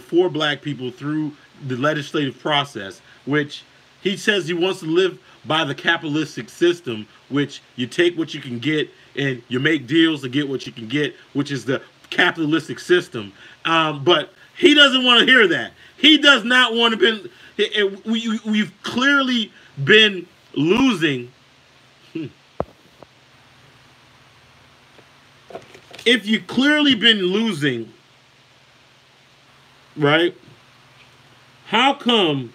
for black people through the legislative process, which he says he wants to live by the capitalistic system, which you take what you can get and you make deals to get what you can get, which is the capitalistic system. But he doesn't want to hear that. He does not want to be. We've clearly been losing. If you've clearly been losing, right? How come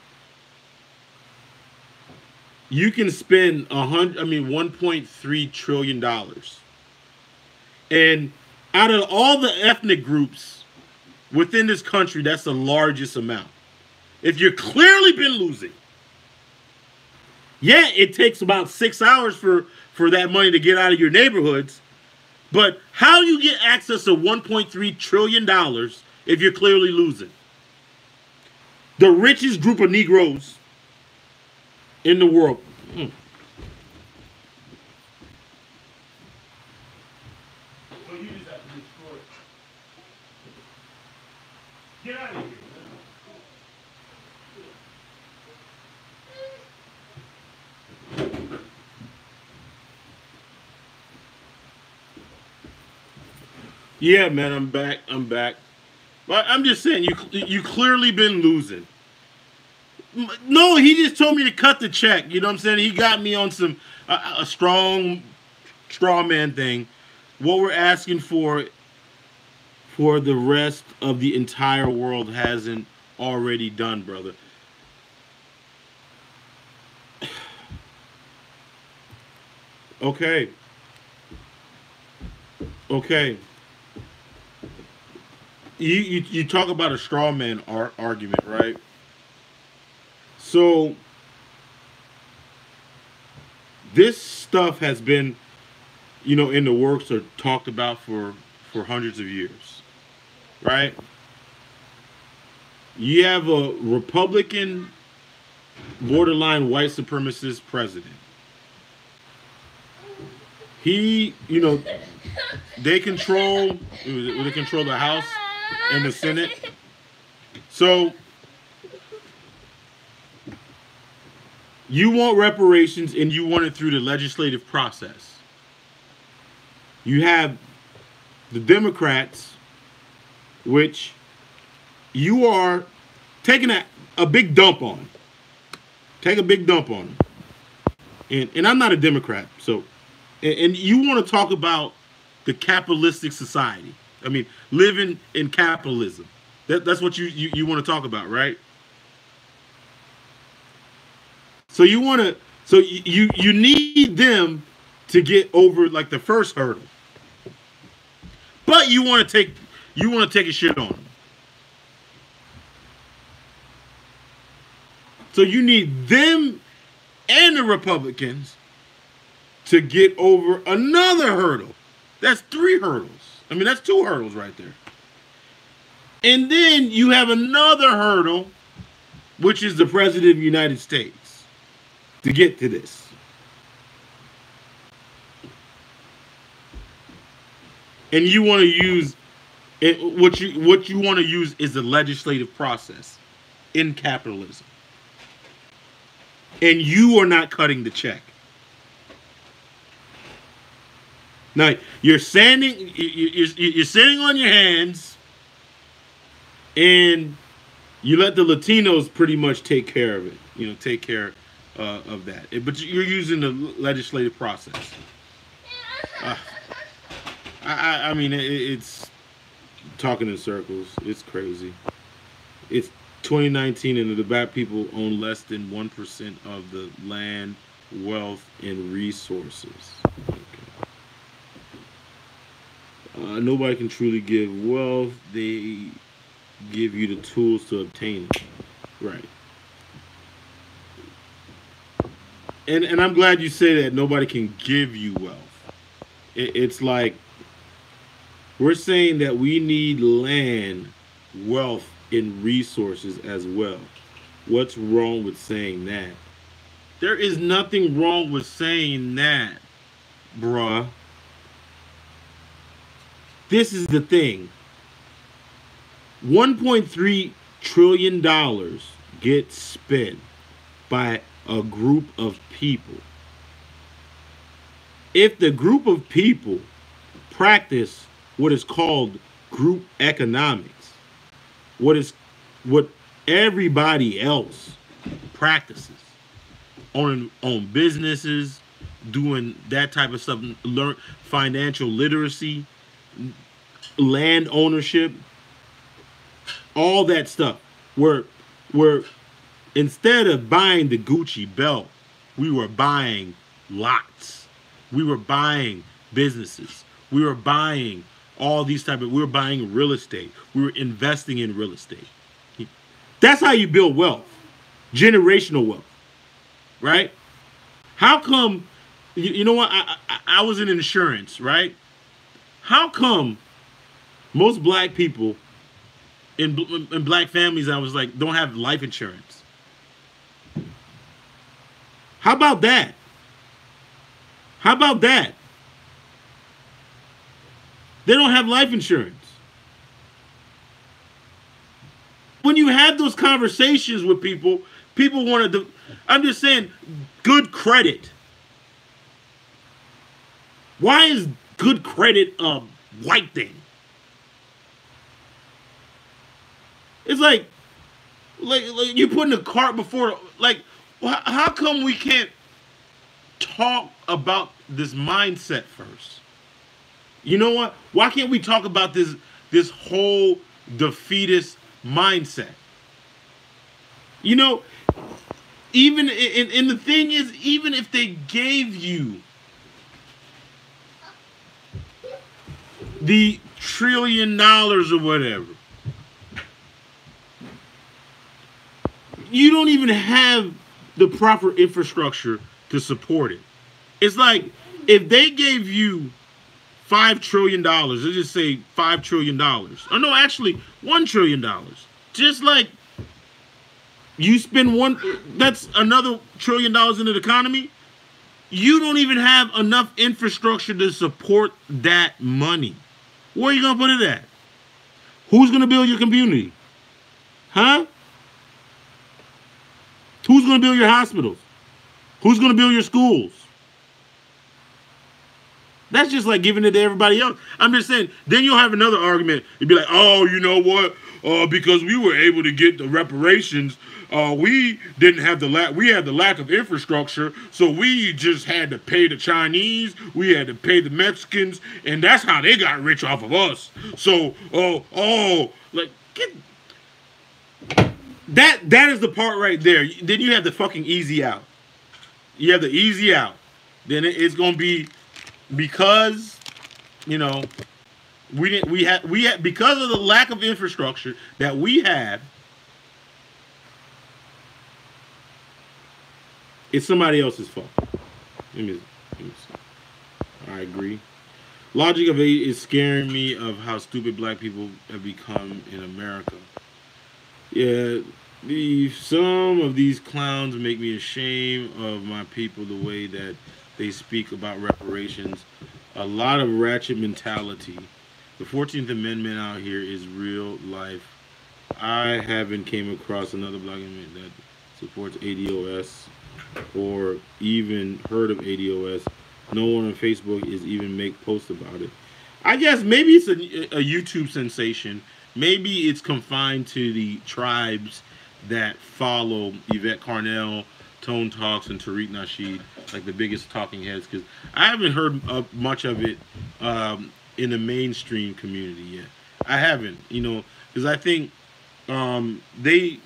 you can spend 1.3 trillion dollars, and out of all the ethnic groups within this country, that's the largest amount? If you've clearly been losing, yeah, it takes about 6 hours for that money to get out of your neighborhoods. But how do you get access to $1.3 trillion if you're clearly losing? The richest group of Negroes in the world. So you just have to destroy it. Get out of here. Yeah, man, I'm back. But I'm just saying, you clearly been losing. No, he just told me to cut the check. You know what I'm saying? He got me on some a strong straw man thing. What we're asking for the rest of the entire world hasn't already done, brother. Okay. You talk about a straw man argument, right? So this stuff has been, in the works or talked about for hundreds of years, right? You have a Republican, borderline white supremacist president. He, they control the House and the Senate. So you want reparations and you want it through the legislative process. You have the Democrats, which you are taking a big dump on. Take a big dump on them. And I'm not a Democrat, so and you want to talk about the capitalistic society. I mean, living in capitalism. That's what you want to talk about, right? So you want to, you need them to get over like the first hurdle, but you want to take a shit on them. So you need them and the Republicans to get over another hurdle. That's 3 hurdles. I mean, that's 2 hurdles right there. And then you have another hurdle, which is the President of the United States, to get to this. And you want to use it, what you want to use is the legislative process in capitalism. And you are not cutting the check. Now you're standing, you're sitting on your hands, and you let the Latinos pretty much take care of it. You know, take care of that. But you're using the legislative process. Uh, I mean, it's talking in circles. It's crazy. It's 2019, and the black people own less than 1% of the land, wealth, and resources. Okay. Nobody can truly give wealth. They give you the tools to obtain it. Right. And I'm glad you say that nobody can give you wealth. It's like we're saying that we need land, wealth, and resources as well. What's wrong with saying that? There is nothing wrong with saying that, bruh. This is the thing. $1.3 trillion gets spent by a group of people. If the group of people practice what is called group economics, what everybody else practices on businesses, doing that type of stuff, learn financial literacy, land ownership, all that stuff, where instead of buying the Gucci belt, we were buying lots. We were buying businesses. We were buying all these we were buying real estate. We were investing in real estate. That's how you build wealth. Generational wealth. Right? How come, you know what, I was in insurance, right? How come most black people in black families, I was like, don't have life insurance? How about that? How about that? They don't have life insurance. When you have those conversations with people, people want to, I'm just saying, good credit. Why is good credit a white thing? It's like you're putting a cart before, like, how come we can't talk about this mindset first? You know what? Why can't we talk about this whole defeatist mindset? You know, even and the thing is, even if they gave you the $1 trillion or whatever, you don't even have the proper infrastructure to support it. It's like if they gave you $5 trillion, let's just say $5 trillion. Oh no, actually $1 trillion. Just like you spend that's another $1 trillion in the economy. You don't even have enough infrastructure to support that money. Where are you gonna put it at? Who's gonna build your community? Huh? Who's gonna build your hospitals? Who's gonna build your schools? That's just like giving it to everybody else. I'm just saying, then you'll have another argument. You'd be like, oh, you know what? Because we were able to get the reparations, we didn't have we had the lack of infrastructure, so we just had to pay the Chinese, we had to pay the Mexicans, and that's how they got rich off of us. So, like, that is the part right there. Then you have the fucking easy out. You have the easy out. Then it's gonna be because, you know, we had because of the lack of infrastructure that we have. It's somebody else's fault. Let me see. I agree. Logic of 8 is scaring me of how stupid black people have become in America. Yeah, some of these clowns make me ashamed of my people, the way that they speak about reparations. A lot of ratchet mentality. The 14th Amendment out here is real life. I haven't came across another black man that supports ADOS or even heard of ADOS No one on Facebook is even make posts about it. I guess maybe it's a YouTube sensation. Maybe it's confined to the tribes that follow Yvette Carnell, Tone Talks, and Tariq Nasheed, like the biggest talking heads. Because I haven't heard much of it in the mainstream community yet. I haven't, because I think they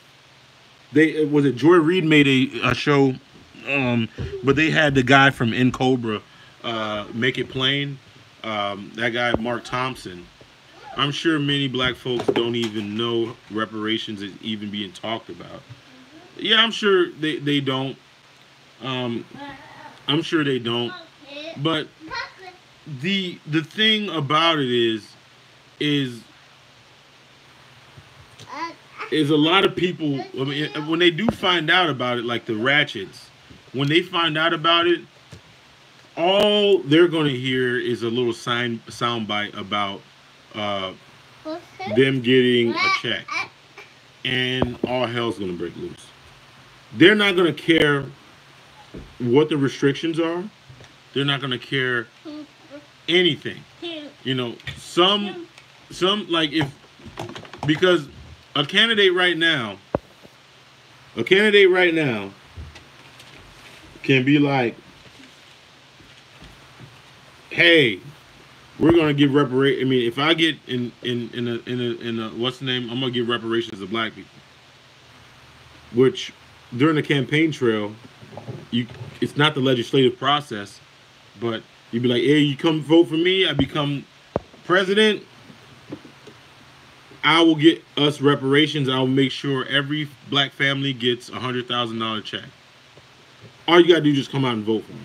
was it Joy Reid made a show, but they had the guy from In Cobra make it plain. That guy Mark Thompson. I'm sure many black folks don't even know reparations is even being talked about. Yeah, I'm sure they don't. Um, I'm sure they don't. But the thing about it is is a lot of people, I mean, when they do find out about it, like the Ratchets, when they find out about it, all they're going to hear is a little sound bite about them getting a check, and all hell's going to break loose. They're not going to care what the restrictions are. They're not going to care anything. Some like if because a candidate right now can be like, hey, we're gonna give reparation. I mean, if I get in a what's the name, I'm gonna give reparations to black people. Which during the campaign trail, it's not the legislative process, but you'd be like, hey, you come vote for me, I become president, I will get us reparations. I will make sure every black family gets $100,000 check. All you gotta do is just come out and vote for me.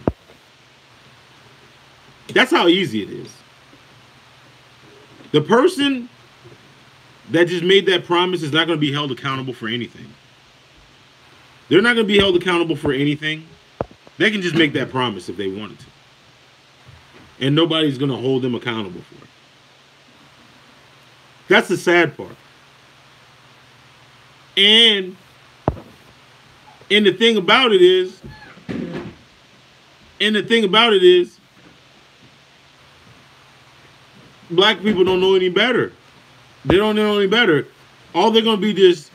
That's how easy it is. The person that just made that promise is not going to be held accountable for anything. They're not going to be held accountable for anything. They can just make that promise if they wanted to. And nobody's going to hold them accountable for it. That's the sad part. And the thing about it is, black people don't know any better. They don't know any better. All they're going to be just,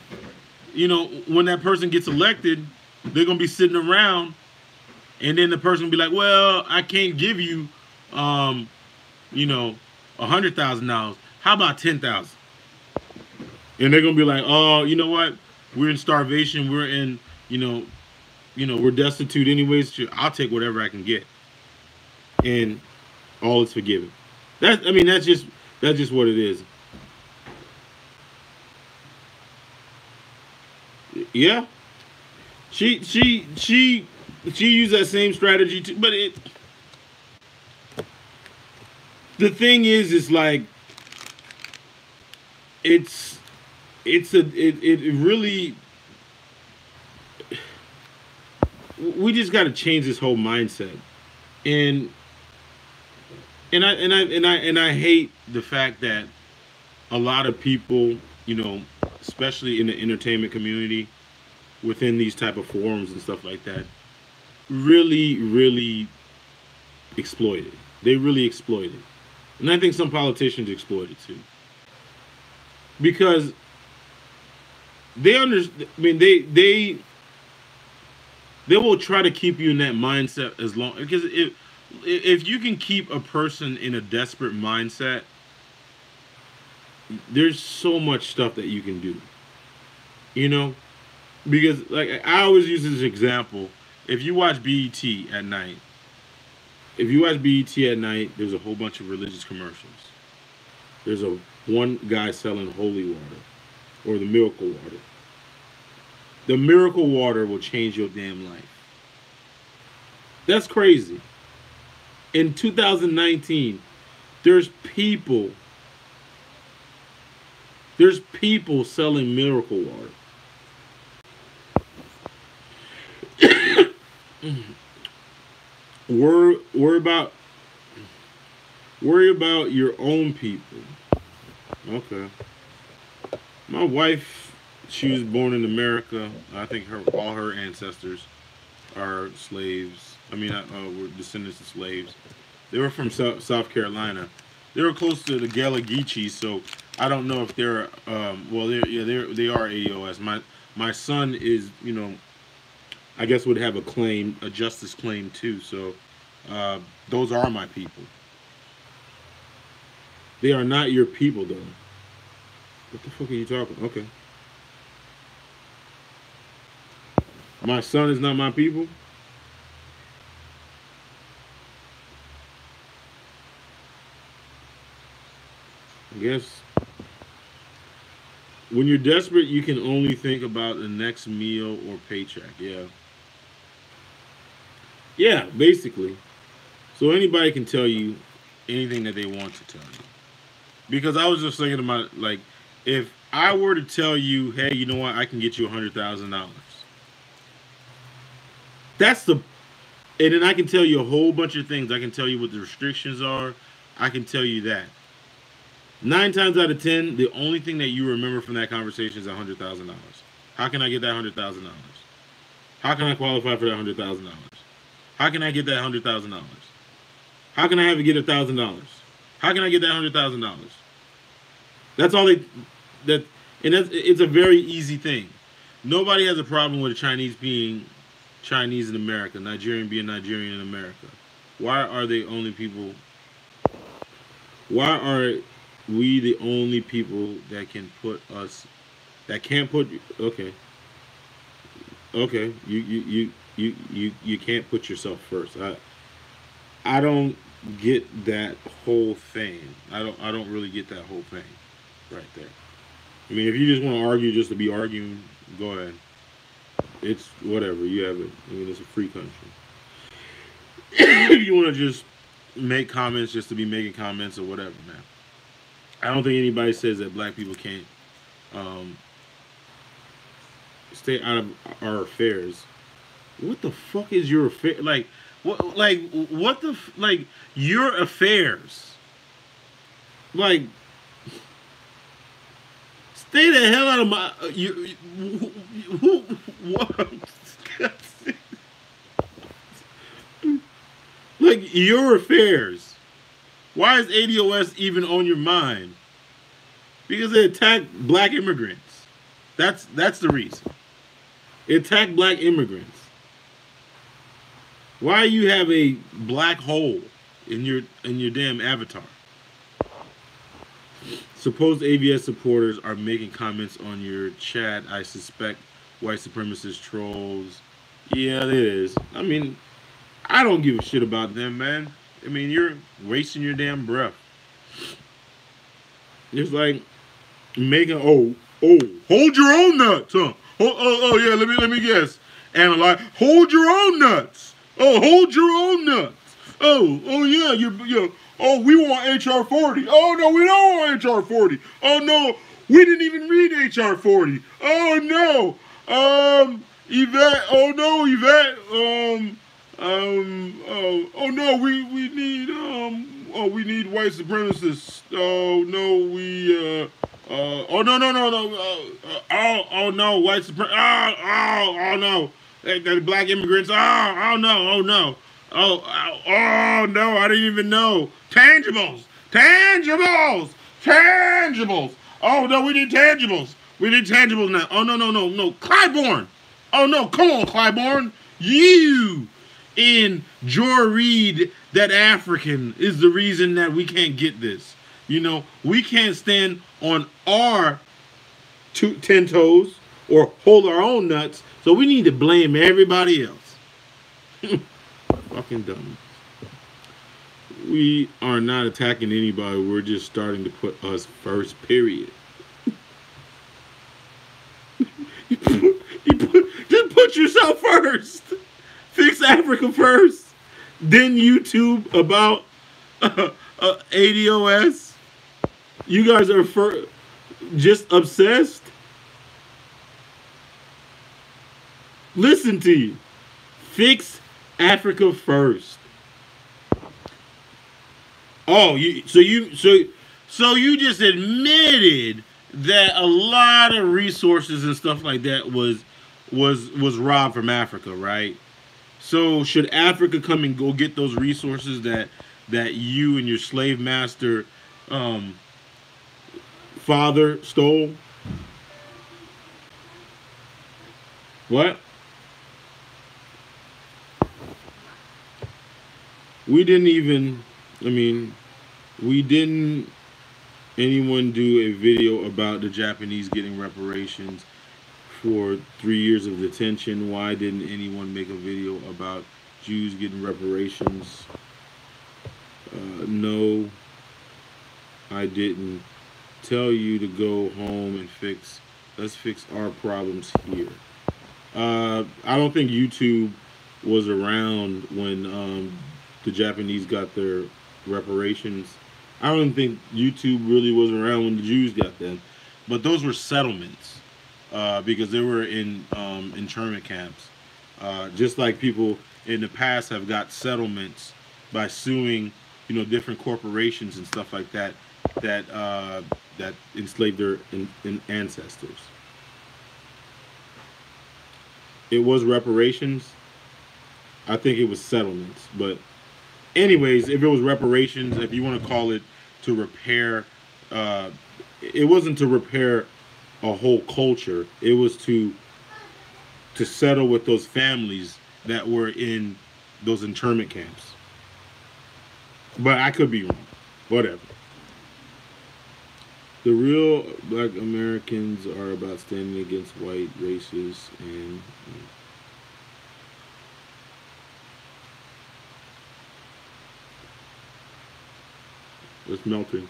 when that person gets elected, they're going to be sitting around, and then the person will be like, well, I can't give you, $100,000. How about $10,000? And they're going to be like, oh, you know what? We're in starvation. We're in, we're destitute anyways. I'll take whatever I can get. And all is forgiven. That's just what it is. Yeah, she used that same strategy too. But the thing is like it really, we just got to change this whole mindset. And I hate the fact that a lot of people, especially in the entertainment community, within these type of forums and stuff like that, really exploit it. They really exploit it. And I think some politicians exploit it too. Because they understand, they will try to keep you in that mindset as long, because if you can keep a person in a desperate mindset, there's so much stuff that you can do. Because like I always use this example. If you watch BET at night, there's a whole bunch of religious commercials. There's one guy selling holy water or the miracle water. The miracle water will change your damn life. That's crazy. In 2019, there's people selling miracle water. Worry about your own people. Okay. My wife, she was born in America. I think all her ancestors are slaves I mean, were descendants of slaves. They were from South Carolina. They were close to the Gullah Geechee, so I don't know if they're well, they are ADOS. My son is, you know, I guess would have a claim, a justice claim too. So those are my people. They are not your people though. What the fuck are you talking? Okay. My son is not my people. I guess when you're desperate, you can only think about the next meal or paycheck. Yeah. Yeah, basically. So anybody can tell you anything that they want to tell you. Because I was just thinking to my, like, if I were to tell you, hey, you know what, I can get you $100,000. That's the, and then I can tell you a whole bunch of things. I can tell you what the restrictions are. I can tell you that. 9 times out of 10, the only thing that you remember from that conversation is $100,000. How can I get that $100,000? How can I qualify for that $100,000? How can I get that $100,000? How can I have to get $1,000? How can I get that $100,000? That's all they, that, and it's a very easy thing. Nobody has a problem with a Chinese being Chinese in America, Nigerian being Nigerian in America. Why are they only people? Why are we the only people that can put us, that can't put? Okay, okay, you can't put yourself first. I don't get that whole thing. I don't really get that whole thing right there. I mean, if you just want to argue just to be arguing, go ahead. It's whatever. You have it. I mean, it's a free country. If you want to just make comments just to be making comments or whatever, man. I don't think anybody says that black people can't stay out of our affairs. What the fuck is your affair? Like, what? Like, what the? Like, your affairs? Like, stay the hell out of my. What? Like, your affairs. Why is ADOS even on your mind? Because they attacked black immigrants. That's the reason. It attacked black immigrants. Why you have a black hole in your damn avatar? Supposed AVS supporters are making comments on your chat. I suspect white supremacist trolls. Yeah, it is. I mean, I don't give a shit about them, man. I mean, you're wasting your damn breath. It's like making hold your own nuts, huh? Yeah. Let me guess. Analyze. Hold your own nuts. Oh, hold your own nuts. Oh yeah. You. Oh, we want HR 40. Oh no, we don't want HR 40. Oh no, we didn't even read HR 40. Oh no. Yvette. Oh no, Yvette. Oh no, we need white supremacists. Oh no, oh no, white supremacists. Oh no, the black immigrants. Oh no. Oh no, I didn't even know. Tangibles. Oh no, we need tangibles. We need tangibles now. Oh no. Clybourne. Oh no, come on, Clybourne. You and Joy Reid, that African, is the reason that we can't get this. You know, we can't stand on our 10 toes or hold our own nuts, so we need to blame everybody else. Fucking dumb. We are not attacking anybody. We're just starting to put us first, period. Just put yourself first. Fix Africa first. Then YouTube about ADOS. You guys are just obsessed. Listen to you. Fix Africa first. Oh, so you just admitted that a lot of resources and stuff like that was robbed from Africa, right? So should Africa come and go get those resources that you and your slave master um, father stole? What? We didn't even. I mean, we didn't. Anyone do a video about the Japanese getting reparations for 3 years of detention? Why didn't anyone make a video about Jews getting reparations? No, I didn't. Tell you to go home and fix. Let's fix our problems here. I don't think YouTube was around when the Japanese got their reparations. I don't think YouTube really was around when the Jews got them, but those were settlements because they were in internment camps. Just like people in the past have got settlements by suing, different corporations and stuff like that that enslaved their ancestors. It was reparations. I think it was settlements, but anyways, if it was reparations, if you want to call it to repair, uh, it wasn't to repair a whole culture. It was to settle with those families that were in those internment camps. But I could be wrong. Whatever. The real black Americans are about standing against white racists and it's melting.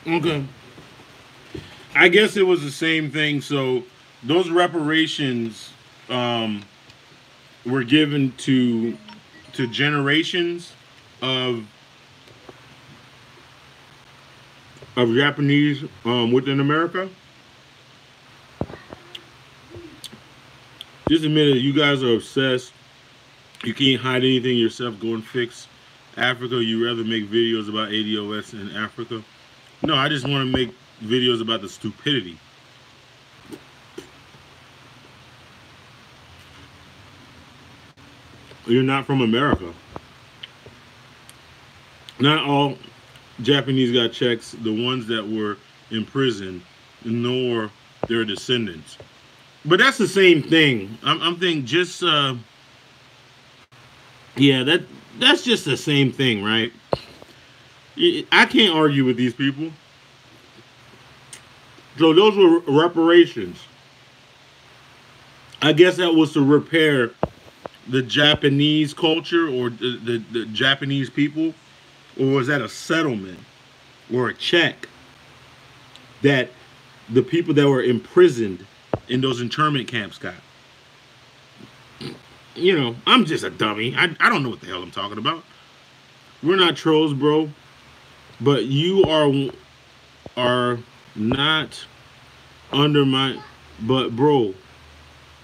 Okay. I guess it was the same thing. So those reparations um, were given to generations of Japanese within America. Just admit it. You guys are obsessed. You can't hide anything yourself. Go and fix Africa. You rather make videos about ADOS in Africa. No, I just want to make videos about the stupidity. You're not from America. Not all Japanese got checks. The ones that were in prison, nor their descendants. But that's the same thing. I'm thinking just yeah, that's just the same thing, right? I can't argue with these people. So those were reparations. I guess that was to repair the Japanese culture or the Japanese people, or was that a settlement or a check that the people that were imprisoned in those internment camps got? I'm just a dummy. I don't know what the hell I'm talking about. We're not trolls, bro. But you are not undermine. But bro,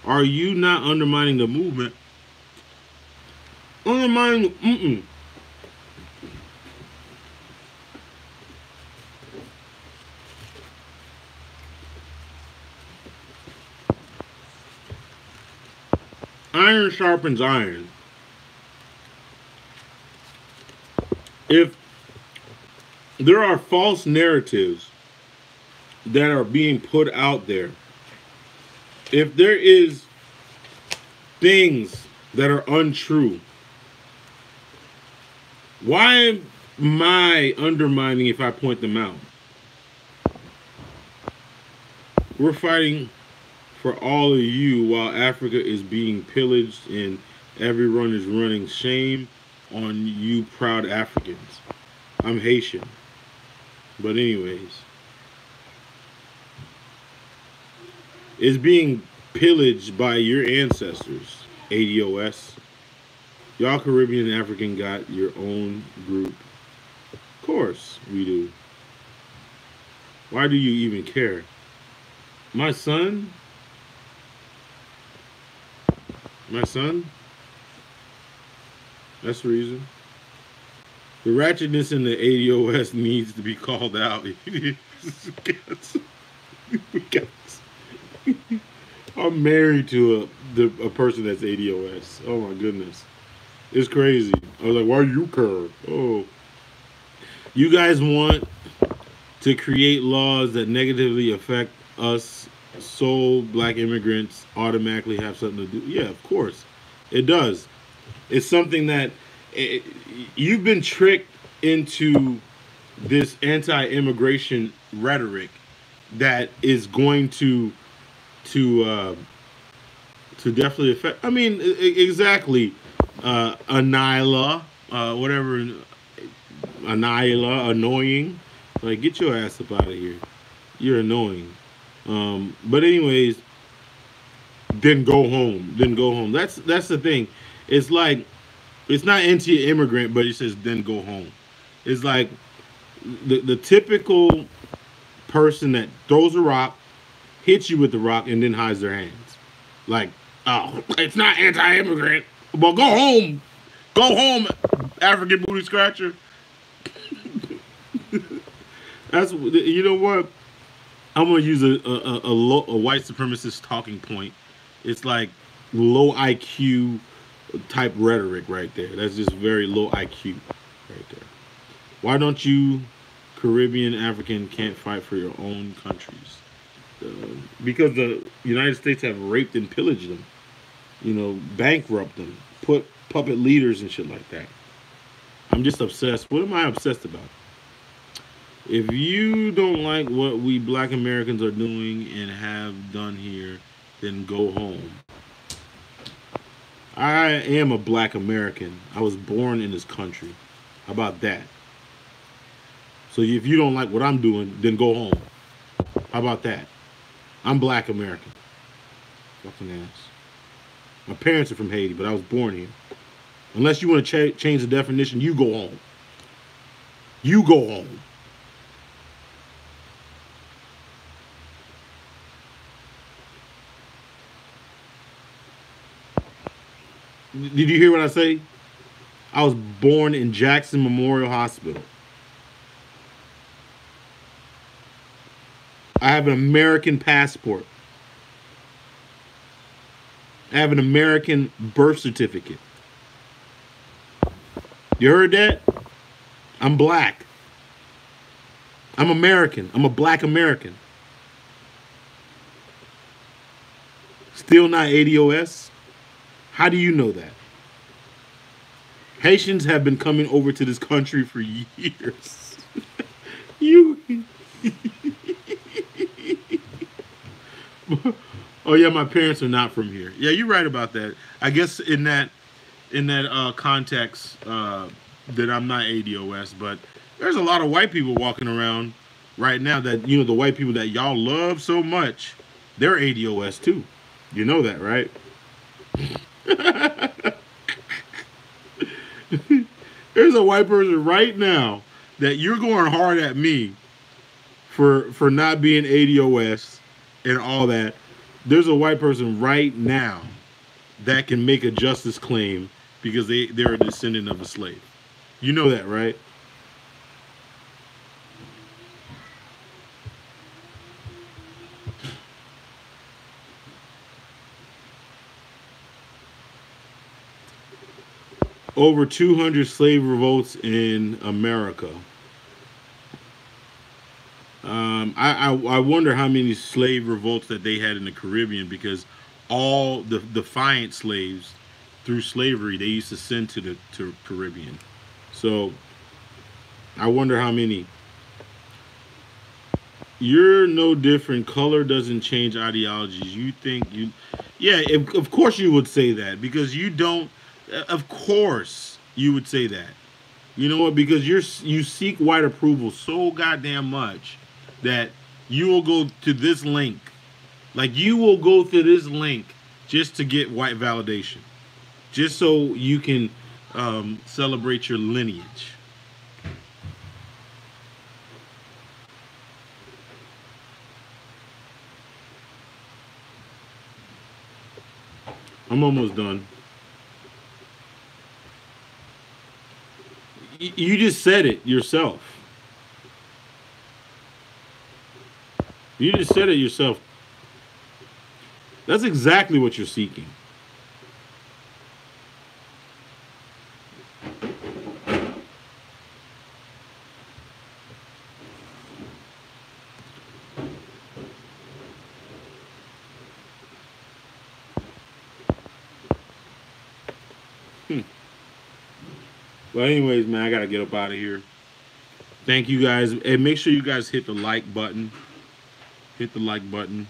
are you not undermining the movement? Undermining. Iron sharpens iron. If there are false narratives that are being put out there, if there is things that are untrue, why am I undermining if I point them out? We're fighting for all of you while Africa is being pillaged and everyone is running shame on you proud Africans. I'm Haitian. But anyways, it's being pillaged by your ancestors, ADOS. Y'all Caribbean and African got your own group. Of course we do. Why do you even care? My son, My son. That's the reason. The ratchetness in the ADOS needs to be called out. I'm married to a person that's ADOS. Oh my goodness, it's crazy. I was like, why you care? Oh, you guys want to create laws that negatively affect us, so black immigrants automatically have something to do. Yeah, of course, it does. It's something that it, you've been tricked into this anti-immigration rhetoric that is going to uh, to definitely affect. I mean, exactly. Anila, whatever, Anila, annoying. Like, get your ass up out of here. You're annoying. But anyways, then go home. Then go home. That's the thing. It's like it's not anti-immigrant, but it says then go home. It's like the typical person that throws a rock, hits you with the rock, and then hides their hands. Like, oh, it's not anti-immigrant. Well, go home. Go home, African booty scratcher. That's, you know what? I'm gonna use a white supremacist talking point. It's like low IQ type rhetoric right there. That's just very low IQ right there. Why don't you Caribbean African can't fight for your own countries? Because the United States have raped and pillaged them. You know, bankrupt them, put puppet leaders and shit like that. I'm just obsessed. What am I obsessed about? If you don't like what we black Americans are doing and have done here, then go home. I am a black American. I was born in this country. How about that? So if you don't like what I'm doing, then go home. How about that? I'm black American. Fucking ass. My parents are from Haiti, but I was born here. Unless you want to change the definition, you go home. You go home. Did you hear what I say? I was born in Jackson Memorial Hospital. I have an American passport. I have an American birth certificate. You heard that? I'm black. I'm American. I'm a black American. Still not ADOS? How do you know that? Haitians have been coming over to this country for years. You. Oh yeah, my parents are not from here. Yeah, you're right about that. I guess in that context that I'm not ADOS, but there's a lot of white people walking around right now that, you know, the white people that y'all love so much, they're ADOS too. You know that, right? There's a white person right now that you're going hard at me for not being ADOS and all that. There's a white person right now that can make a justice claim because they're a descendant of a slave. You know that, right? Over 200 slave revolts in America. I wonder how many slave revolts that they had in the Caribbean, because all the defiant slaves through slavery they used to send to the Caribbean. So I wonder how many. You're no different. Color doesn't change ideologies. You think you, yeah, of course you would say that because you don't. Of course you would say that. You know what? Because you seek white approval so goddamn much that you will go to this link. Like, you will go to this link just to get white validation, just so you can celebrate your lineage. I'm almost done. You just said it yourself. You just said it yourself. That's exactly what you're seeking. Well, anyways, man, I gotta get up out of here. Thank you guys, and make sure you guys hit the like button. Hit the like button.